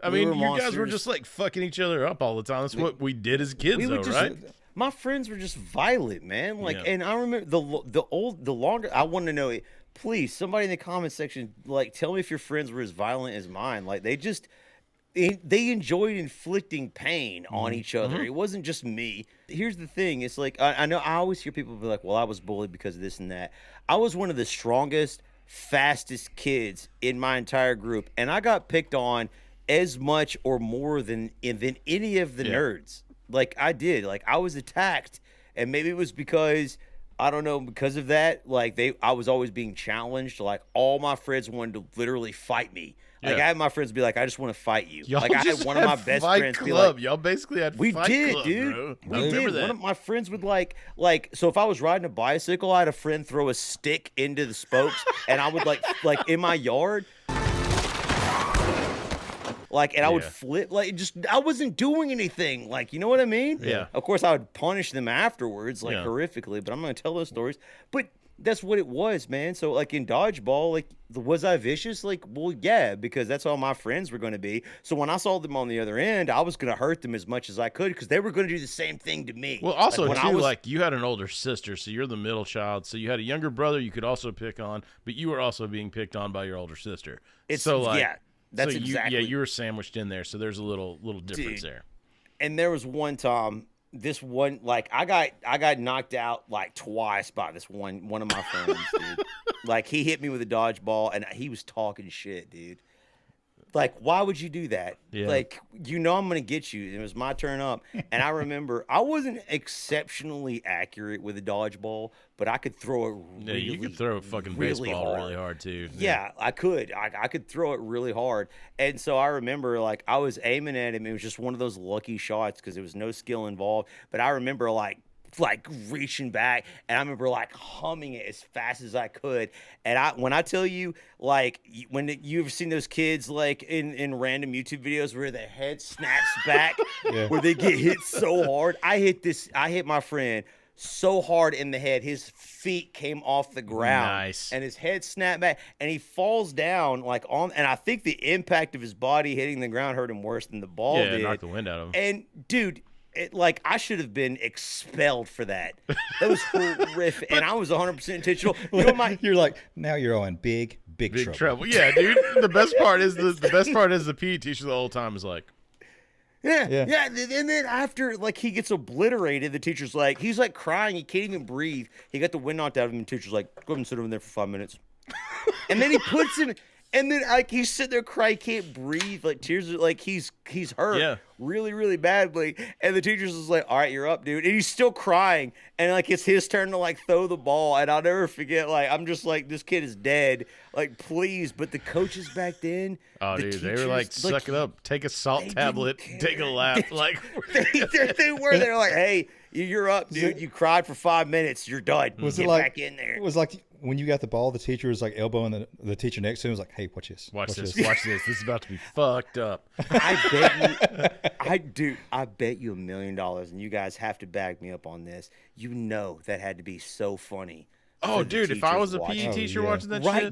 I We mean, were you guys were monsters. just like fucking each other up all the time. That's what we did as kids, though, right? My friends were just violent, man. Like, Yeah. and I remember the longer I want to know. Please, somebody in the comment section, like, tell me if your friends were as violent as mine. Like, they enjoyed inflicting pain on each other. It wasn't just me. Here's the thing: it's like I know I always hear people be like, "Well, I was bullied because of this and that." I was one of the strongest, fastest kids in my entire group, and I got picked on as much or more than any of the nerds. Like, I did. Like, I was attacked, and maybe it was because I don't know, because of that. Like, I was always being challenged. Like, all my friends wanted to literally fight me. Like, I had my friends be like, "I just want to fight you." Y'all Like, I just had one of my had best Fight friends be Club. like, Y'all basically had we Fight did, Club, dude. bro. I We remember did. that. One of my friends would like. So if I was riding a bicycle, I had a friend throw a stick into the spokes, and I would like in my yard. Like, and I would flip, like, I wasn't doing anything. Like, you know what I mean? Yeah. Of course, I would punish them afterwards, like, Yeah. horrifically, but I'm going to tell those stories. But that's what it was, man. So, like, in dodgeball, like, was I vicious? Like, well, yeah, because that's all my friends were going to be. So when I saw them on the other end, I was going to hurt them as much as I could because they were going to do the same thing to me. Well, also, like, too, like, you had an older sister, so you're the middle child. So you had a younger brother you could also pick on, but you were also being picked on by your older sister. Yeah. That's so exactly. you were sandwiched in there, so there's a little difference there. And there was one time, I got knocked out like twice by this one of my friends, dude. Like, he hit me with a dodgeball, and he was talking shit, dude. Like, why would you do that? Yeah. Like, I'm gonna get you. It was my turn up, and I remember I wasn't exceptionally accurate with a dodgeball, but I could throw it Yeah, really, you could throw a fucking really baseball hard. really hard too. Yeah, I could. I could throw it really hard. And so I remember, like, I was aiming at him. It was just one of those lucky shots because there was no skill involved. But I remember, like reaching back, and I remember, like, humming it as fast as I could. And when I tell you, like, when you've seen those kids, like, in random YouTube videos where their head snaps back, where they get hit so hard. I hit my friend so hard in the head, his feet came off the ground. Nice. And his head snapped back, and he falls down, like, and I think the impact of his body hitting the ground hurt him worse than the ball Yeah, did. knocked the wind out of him. And, dude, I should have been expelled for that. That was horrific, and I was 100% intentional. You know, You're like, now you're on big trouble. Yeah, dude. The best part is the PE teacher the whole time is like, Yeah. And then after, like, he gets obliterated, the teacher's like, he's like crying. He can't even breathe. He got the wind knocked out of him. And the teacher's like, go ahead and sit over there for 5 minutes. And then he puts him, and then like he's sitting there crying, can't breathe, like tears, like he's hurt really, really badly. And the teacher's just like, all right, you're up, dude. And he's still crying. And like it's his turn to like throw the ball. And I'll never forget, like, I'm just like, this kid is dead. Like, please. But the coaches back then, oh, dude, they were like, suck it up, take a salt tablet, take a lap. Like, they're like, hey, you're up, dude. You cried for 5 minutes. You're done. Was Get it like, back in there. It was like when you got the ball, the teacher was like elbowing the teacher next to him. Was like, hey, watch this. Watch this. This is about to be fucked up. I bet you $1 million, and you guys have to back me up on this. You know that had to be so funny. Oh, dude, if I was a PE teacher watching that shit.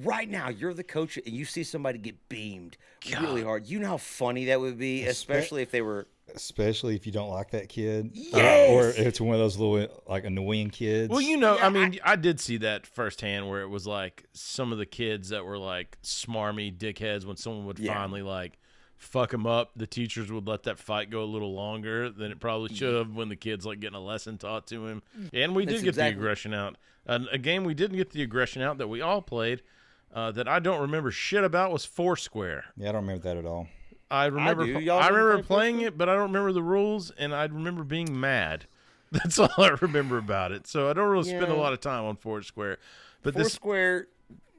Right now, you're the coach, and you see somebody get beamed really hard. You know how funny that would be, especially if they were... Especially if you don't like that kid. Yes! Or if it's one of those little, like, annoying kids. Well, you know, I mean, I did see that firsthand where it was, like, some of the kids that were, like, smarmy dickheads when someone would finally, like, fuck them up. The teachers would let that fight go a little longer than it probably should have when the kid's, like, getting a lesson taught to him. And we did get the aggression out. A game we didn't get the aggression out that we all played that I don't remember shit about was Foursquare. Yeah, I don't remember that at all. I remember playing it, but I don't remember the rules, and I remember being mad. That's all I remember about it. So I don't really spend a lot of time on Foursquare. But Foursquare,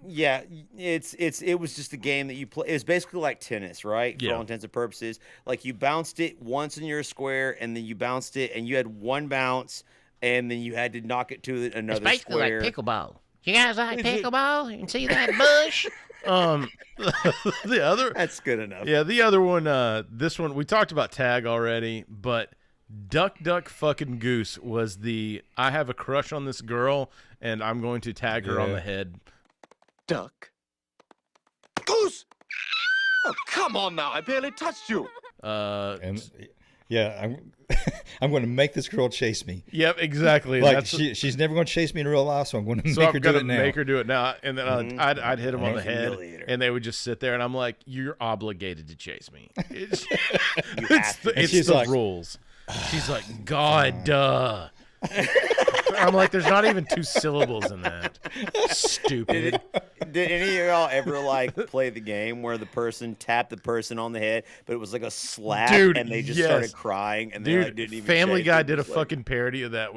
it was just a game that you play. It was basically like tennis, right? For all intents and purposes. Like you bounced it once in your square, and then you bounced it, and you had one bounce, and then you had to knock it to another square. It's basically like pickleball. You guys like pickleball? You can see that bush? The other that's good enough. Yeah, the other one, this one we talked about tag already, but Duck Duck fucking Goose was the I have a crush on this girl and I'm going to tag her on the head. Duck. Goose. Oh, come on now! I barely touched you. I'm going to make this girl chase me. Yep, exactly. Like she's never going to chase me in real life, so I'm going to make her do it now. Make her do it now, and then I'd hit him on the head, and they would just sit there, and I'm like, "You're obligated to chase me. It's the rules." She's like, "God, duh." I'm like, there's not even 2 syllables in that. Stupid. Did any of y'all ever like play the game where the person tapped the person on the head, but it was like a slap, and they just started crying, and they like, didn't even. Family Guy did a fucking parody of that.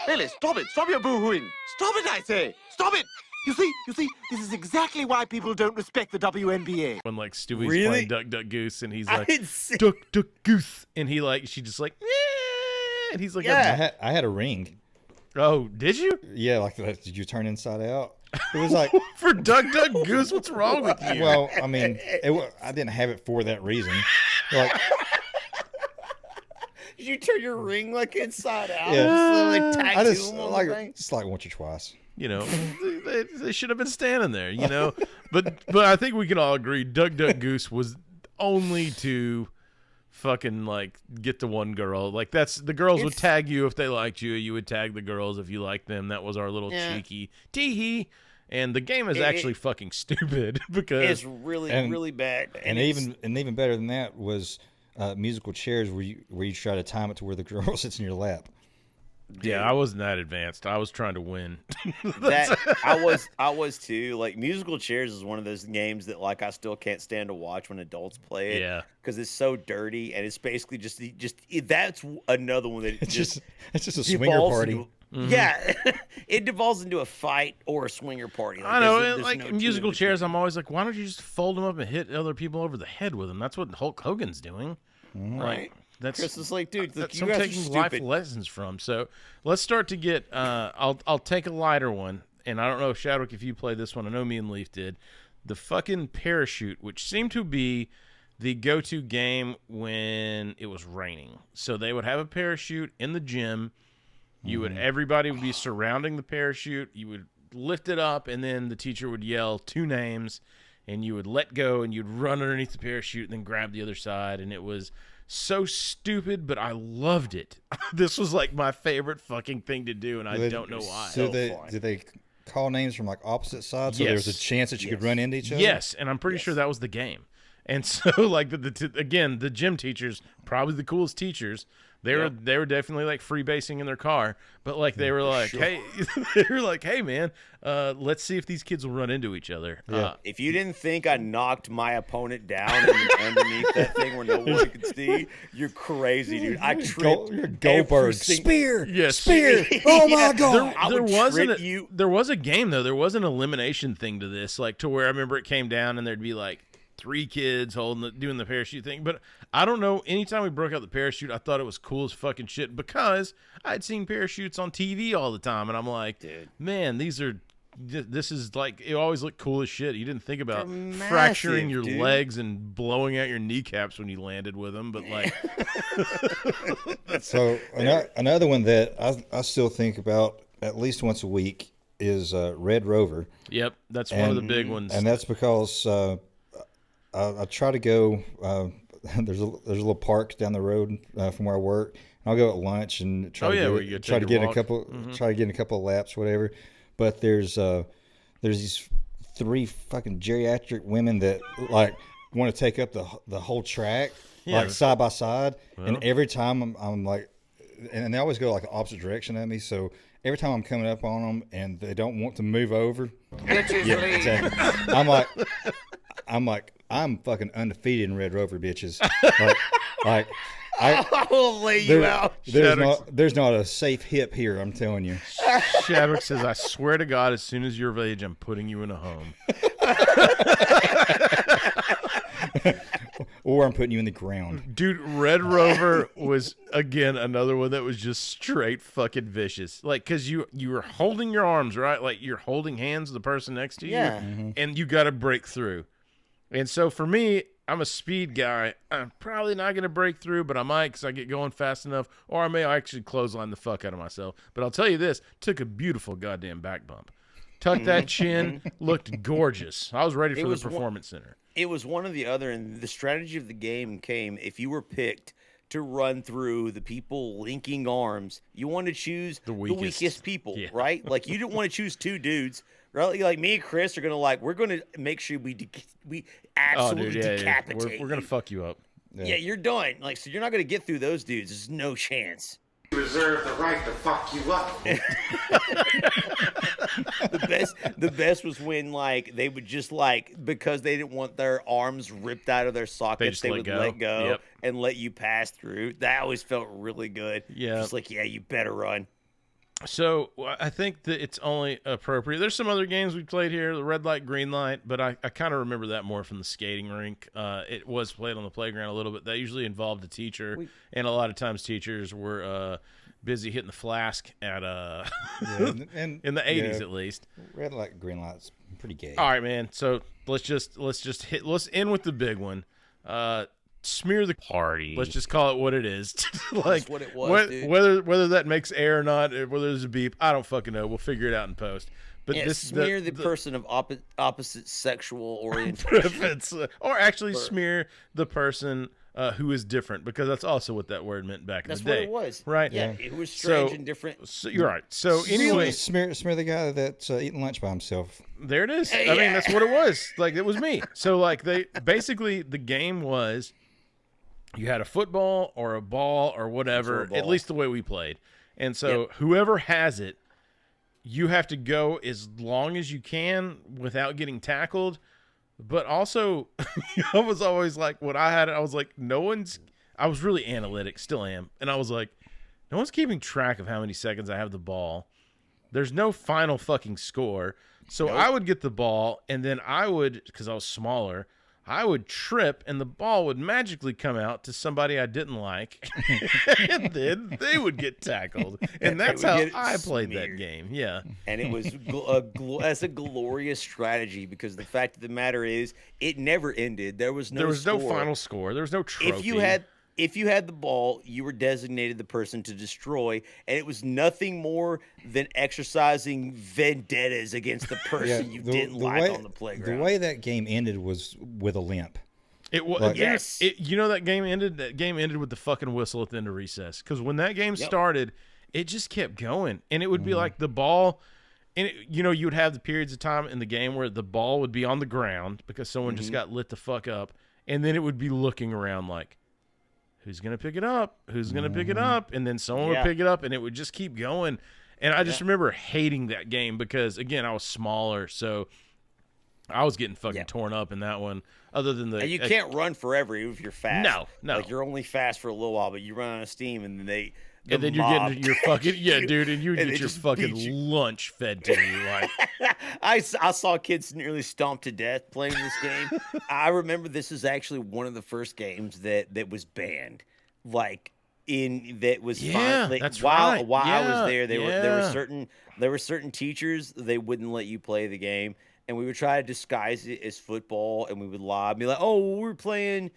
Billy, stop it! Stop your boo-hooing! Stop it, I say! Stop it! You see, this is exactly why people don't respect the WNBA. When like Stewie's playing Duck Duck Goose, and he's like, Duck Duck Goose, and she just like, and he's like, I had a ring. Oh, did you? Yeah, like did you turn inside out? It was like for Duck Duck Goose. What's wrong with you? Well, I mean, I didn't have it for that reason. Like, did you turn your ring like inside out? Yeah, I just like once or twice. You know, they should have been standing there. You know, but I think we can all agree Duck Duck Goose was only to fucking like get the one girl. Like that's the girls would tag you if they liked you. You would tag the girls if you liked them. That was our little cheeky tee-hee. And the game is actually fucking stupid because it's really bad. And even better than that was musical chairs where you try to time it to where the girl sits in your lap. Yeah, I wasn't that advanced. I was trying to win. I was too. Like musical chairs is one of those games that like I still can't stand to watch when adults play it. Yeah, because it's so dirty and it's basically just that's another one that it's just a swinger party. Yeah, it devolves into a fight or a swinger party. Like, I know, there's like no musical chairs. I'm always like, why don't you just fold them up and hit other people over the head with them? That's what Hulk Hogan's doing, right? That's Chris is like, dude, that's you guys I'm taking life lessons from. So let's start to get. I'll take a lighter one, and I don't know, Shadwick, if you played this one. I know me and Leaf did. The fucking parachute, which seemed to be the go-to game when it was raining. So they would have a parachute in the gym. Everybody would be surrounding the parachute. You would lift it up, and then the teacher would yell 2 names, and you would let go, and you'd run underneath the parachute, and then grab the other side, and it was so stupid, but I loved it. This was like my favorite fucking thing to do, and I don't know why. So did they call names from like opposite sides, so there was a chance that you could run into each other? Yes, and I'm pretty sure that was the game. And so, like, again, the gym teachers, probably the coolest teachers, they were definitely like freebasing in their car, but like they were like, hey man, let's see if these kids will run into each other. Yeah. If you didn't think I knocked my opponent down underneath that thing where no one could see, you're crazy, dude. I tripped. You're Goldberg. Spear. Yes. Spear. Oh my God. There was a game though. There was an elimination thing to this, like to where I remember it came down and there'd be like 3 kids doing the parachute thing. But I don't know. Anytime we broke out the parachute, I thought it was cool as fucking shit because I'd seen parachutes on TV all the time, and I'm like, dude, man, this is like, it always looked cool as shit. You didn't think about fracturing your legs and blowing out your kneecaps when you landed with them, but like. So another one that I still think about at least once a week is Red Rover. Yep, that's one of the big ones, and that's because I try to go. There's a little park down the road from where I work. I'll go at lunch and try to get in a couple of laps, whatever. But there's these 3 fucking geriatric women that like want to take up the whole track, like side by side. Well. And every time I'm like, and they always go like the opposite direction at me. So every time I'm coming up on them and they don't want to move over, exactly. I'm like, I'm fucking undefeated in Red Rover, bitches. I will lay you out. There's not a safe hip here, I'm telling you. Shattuck says, I swear to God, as soon as you're of age, I'm putting you in a home. Or I'm putting you in the ground. Dude, Red Rover was, again, another one that was just straight fucking vicious. Like, because you were holding your arms, right? Like, you're holding hands with the person next to you. Yeah. And you got to break through. And so for me, I'm a speed guy. I'm probably not going to break through, but I might because I get going fast enough, or I may actually clothesline the fuck out of myself. But I'll tell you this, took a beautiful goddamn back bump. Tucked that chin, looked gorgeous. I was ready for the performance center. It was one or the other, and the strategy of the game came if you were picked to run through the people linking arms, you want to choose the weakest people, right? Like, you didn't want to choose 2 dudes. Right? Like me and Chris are we're gonna make sure we absolutely decapitate. We're gonna fuck you up. Yeah, you're done. Like, so you're not gonna get through those dudes. There's no chance. You reserve the right to fuck you up. The best was when like they would just because they didn't want their arms ripped out of their sockets, they would let go and let you pass through. That always felt really good. Yeah, just like you better run. So I think that it's only appropriate. There's some other games we played here, the red light, green light, but I kind of remember that more from the skating rink. It was played on the playground a little bit. That usually involved a teacher, and a lot of times teachers were busy hitting the flask at in the 80's at least. Red light, green light's pretty gay. All right, man. So let's end with the big one. Smear the party. Let's just call it what it is. That's what it was, dude. Whether that makes air or not, whether there's a beep, I don't fucking know. We'll figure it out in post. But smear the person of opposite sexual orientation, or actually smear the person who is different, because that's also what that word meant back in the day. That's what it was, right? Yeah, it was strange and different. So you're right. So anyway, smear the guy that's eating lunch by himself. There it is. I mean, that's what it was. Like, it was me. So like basically the game was, you had a football or a ball or whatever, at least the way we played. And so whoever has it, you have to go as long as you can without getting tackled. But also, I was always like, when I had it, I was like, I was really analytic, still am. And I was like, no one's keeping track of how many seconds I have the ball. There's no final fucking score. So I would get the ball, and then I would, because I was smaller, I would trip, and the ball would magically come out to somebody I didn't like, and then they would get tackled. And that's how I played that game. Yeah. And it was that's a glorious strategy, because the fact of the matter is, it never ended. There was no final score. There was no trophy. If you had the ball, you were designated the person to destroy, and it was nothing more than exercising vendettas against the person you didn't like on the playground. The way that game ended was with a limp. It was that game ended. That game ended with the fucking whistle at the end of recess. Because when that game started, it just kept going, and it would be like the ball. And you would have the periods of time in the game where the ball would be on the ground because someone just got lit the fuck up. and then it would be looking around like, who's going to pick it up? Who's going to pick it up? And then someone would pick it up, and it would just keep going. And I just remember hating that game because, again, I was smaller, so I was getting fucking torn up in that one. Other than and you can't run forever even if you're fast. No. Like, you're only fast for a little while, but you run out of steam, and then and then you're getting your fucking dude, and you get your fucking lunch fed to you. Like I saw kids nearly stomped to death playing this game. I remember this is actually one of the first games that was banned. Like finally, that's while right. I was there, there were certain teachers they wouldn't let you play the game. And we would try to disguise it as football, and we would lie and be like, "Oh, we're playing,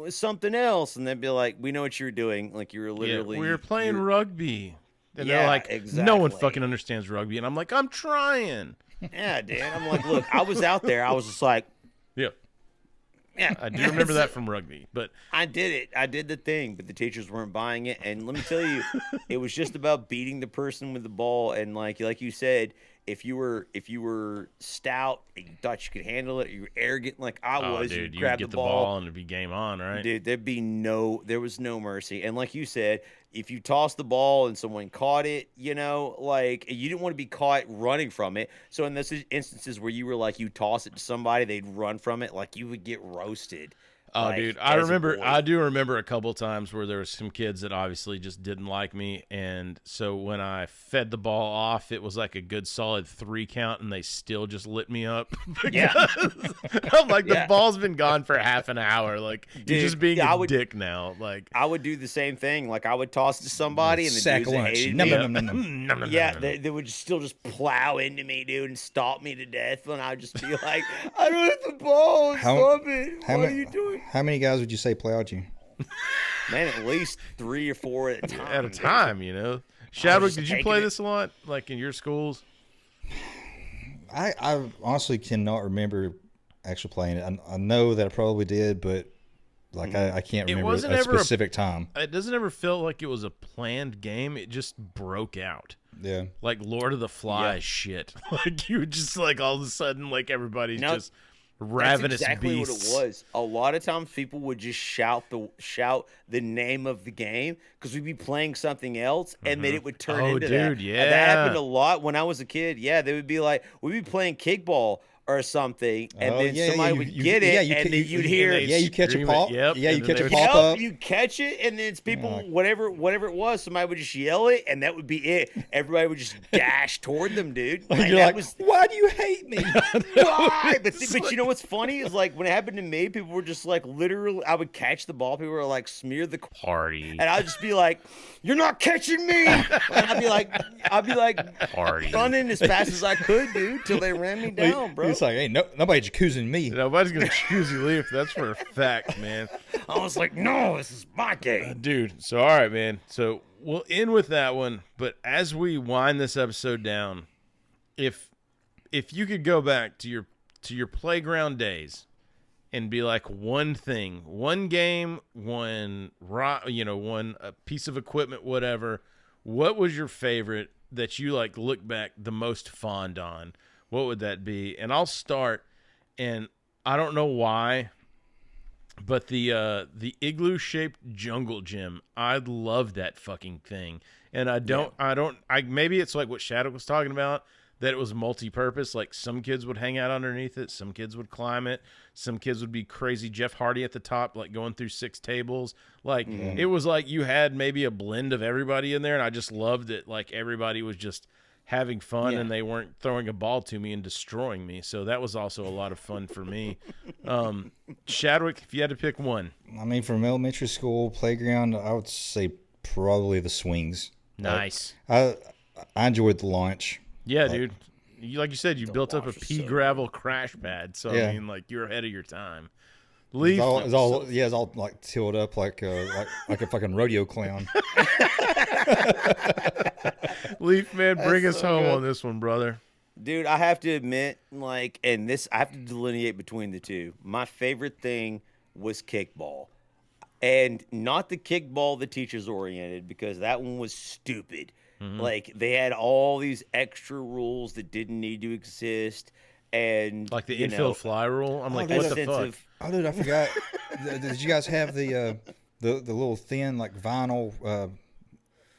something else," and they'd be like, "We know what you were doing. Like you were literally, we were playing rugby." And they're like, exactly. "No one fucking understands rugby," and I'm like, "I'm trying." Yeah, Dan. I'm like, look, I was out there. I was just like, yeah. I do remember that from rugby, but I did it. I did the thing, but the teachers weren't buying it. And let me tell you, it was just about beating the person with the ball. And like you said, if you were stout and you thought you could handle it, you were arrogant like I was, dude, you grab get the ball and it'd be game on, right? Dude, there was no mercy. And like you said, if you tossed the ball and someone caught it, like you didn't want to be caught running from it. So in those instances where you were like, you toss it to somebody, they'd run from it, like you would get roasted. Oh, like, dude, I do remember a couple times where there was some kids that obviously just didn't like me, and so when I fed the ball off, it was like a good solid 3 count, and they still just lit me up. I'm like, the ball's been gone for half an hour. Like, dude, you're just being a dick now. Like, I would do the same thing. Like, I would toss it to somebody, and the sack dudes that lunch. hated No. Yeah, they would still just plow into me, dude, and stomp me to death, and I'd just be like, I don't have the ball. Stop it. What are you doing? How many guys would you say plowed you? Man, at least 3 or 4 at a time. At a time, Shadwick, did you play this a lot, like in your schools? I honestly cannot remember actually playing it. I know that I probably did, but like I can't remember a specific time. It doesn't ever feel like it was a planned game. It just broke out. Yeah. Like Lord of the Flies shit. Like you just like all of a sudden like everybody's just ravenous That's exactly beasts. what it was. A lot of times people would just shout the name of the game because we'd be playing something else and then it would turn into that. Yeah. That happened a lot when I was a kid. Yeah, they would be like, we'd be playing Kickball or something, and then somebody would get it, and then you'd hear, you catch a pop, you catch a pop up, you catch it, and then it's people, whatever it was, somebody would just yell it, and that would be it. Everybody would just dash toward them, dude. Like, you're like, why do you hate me? Why? But you know what's funny is like when it happened to me, people were just like literally, I would catch the ball, people were like, smear the party, and I'd just be like, you're not catching me, and I'd be like, party, running as fast as I could, dude, till they ran me down, bro. It's like, hey, nobody's jacuzzing me. Nobody's gonna jacuzzi Leaf. That's for a fact, man. I was like, no, this is my game, dude. So all right, man. So we'll end with that one. But as we wind this episode down, if you could go back to your playground days and be like one thing, one game, one piece of equipment, whatever, what was your favorite that you like look back the most fond on? What would that be? And I'll start, and I don't know why, but the igloo-shaped jungle gym, I love that fucking thing. And maybe it's like what Shadow was talking about, that it was multi-purpose. Like some kids would hang out underneath it, some kids would climb it, some kids would be crazy Jeff Hardy at the top, like going through 6 tables. Like it was like you had maybe a blend of everybody in there, and I just loved it. Like everybody was just having fun, and they weren't throwing a ball to me and destroying me. So that was also a lot of fun for me. Shadwick, if you had to pick one. I mean, from elementary school playground, I would say probably the swings. Nice. I enjoyed the launch. Yeah, dude. Like you said, you built up a pea gravel crash pad. So, I mean, like, you're ahead of your time. Leaf. It's all like tilted up like a fucking rodeo clown. Leaf, man, bring us home on this one, brother. Dude, I have to admit, I have to delineate between the two. My favorite thing was kickball. And not the kickball the teachers oriented, because that one was stupid. Mm-hmm. Like, they had all these extra rules that didn't need to exist. and Like the you infield know, fly rule. I'm like, dude, what the sense fuck? of- Oh, dude, I forgot. Did you guys have the little thin like vinyl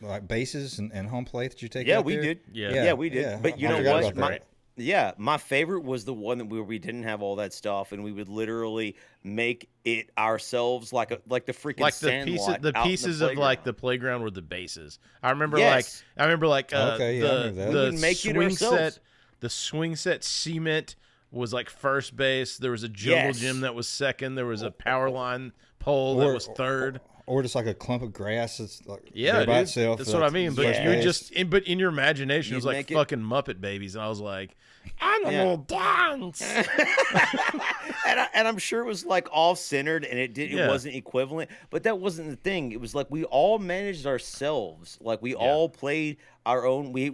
like bases and home plate that you take? Yeah, out we there? did. Yeah. Yeah, we did. Yeah, But you I know forgot what? about that. My favorite was the one where we didn't have all that stuff, and we would literally make it ourselves, like the freaking Like the Sandlot out in pieces the of like playground. the playground were the bases. I remember Yes. Okay, yeah, I remember that. We the would make it swing ourselves. set. The swing set cement was like first base. There was a jungle Yes. gym that was second. There was a power line pole that was third. Or just like a clump of grass that's like Yeah, there by dude. itself. That's what I mean. But first you would base. but in your imagination, it was You'd like make it- fucking Muppet Babies, and I was like, Animal dance. And I'm sure it was like off centered, and it Yeah. wasn't equivalent. But that wasn't the thing. It was like we all managed ourselves. Like we all played our own. We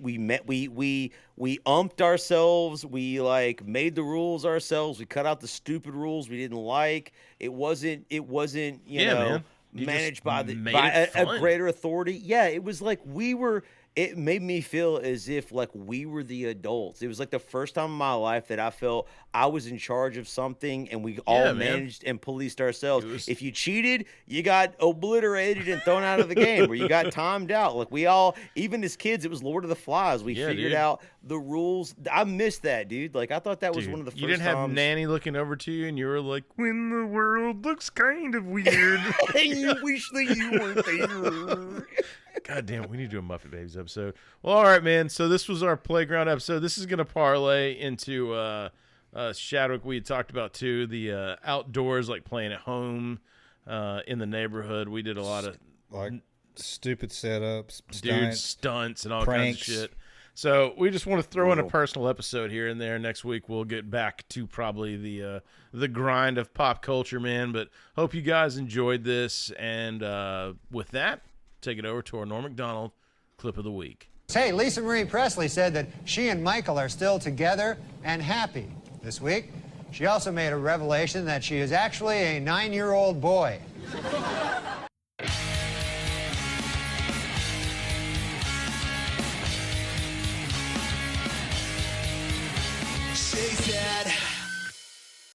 umped ourselves. We like made the rules ourselves. We cut out the stupid rules we didn't like. It wasn't you Yeah, know man. You managed just by made a it fun. greater authority. Yeah, it was like we were. It made me feel as if like we were the adults. It was like the first time in my life that I felt I was in charge of something, and we all man. managed and policed ourselves. If you cheated, you got obliterated and thrown out of the game, or you got timed out. Like we all, even as kids, it was Lord of the Flies. We figured dude. out the rules. I missed that, dude. Like I thought that was dude, one of the first you didn't have times. Nanny looking over to you, and you were like, when the world looks kind of weird. And you wish that you weren't there. God damn it, we need to do a Muppet Babies episode. Well, all right, man. So this was our playground episode. This is going to parlay into Shadwick. We had talked about, too, the outdoors, like playing at home in the neighborhood. We did a lot of like stupid setups, stunts and all pranks. kinds of shit. So we just want to throw in a personal episode here and there. Next week we'll get back to probably the grind of pop culture, man. But hope you guys enjoyed this. And with that, take it over to our Norm Macdonald clip of the week. Hey, Lisa Marie Presley said that she and Michael are still together and happy. This week, she also made a revelation that she is actually a 9-year-old boy.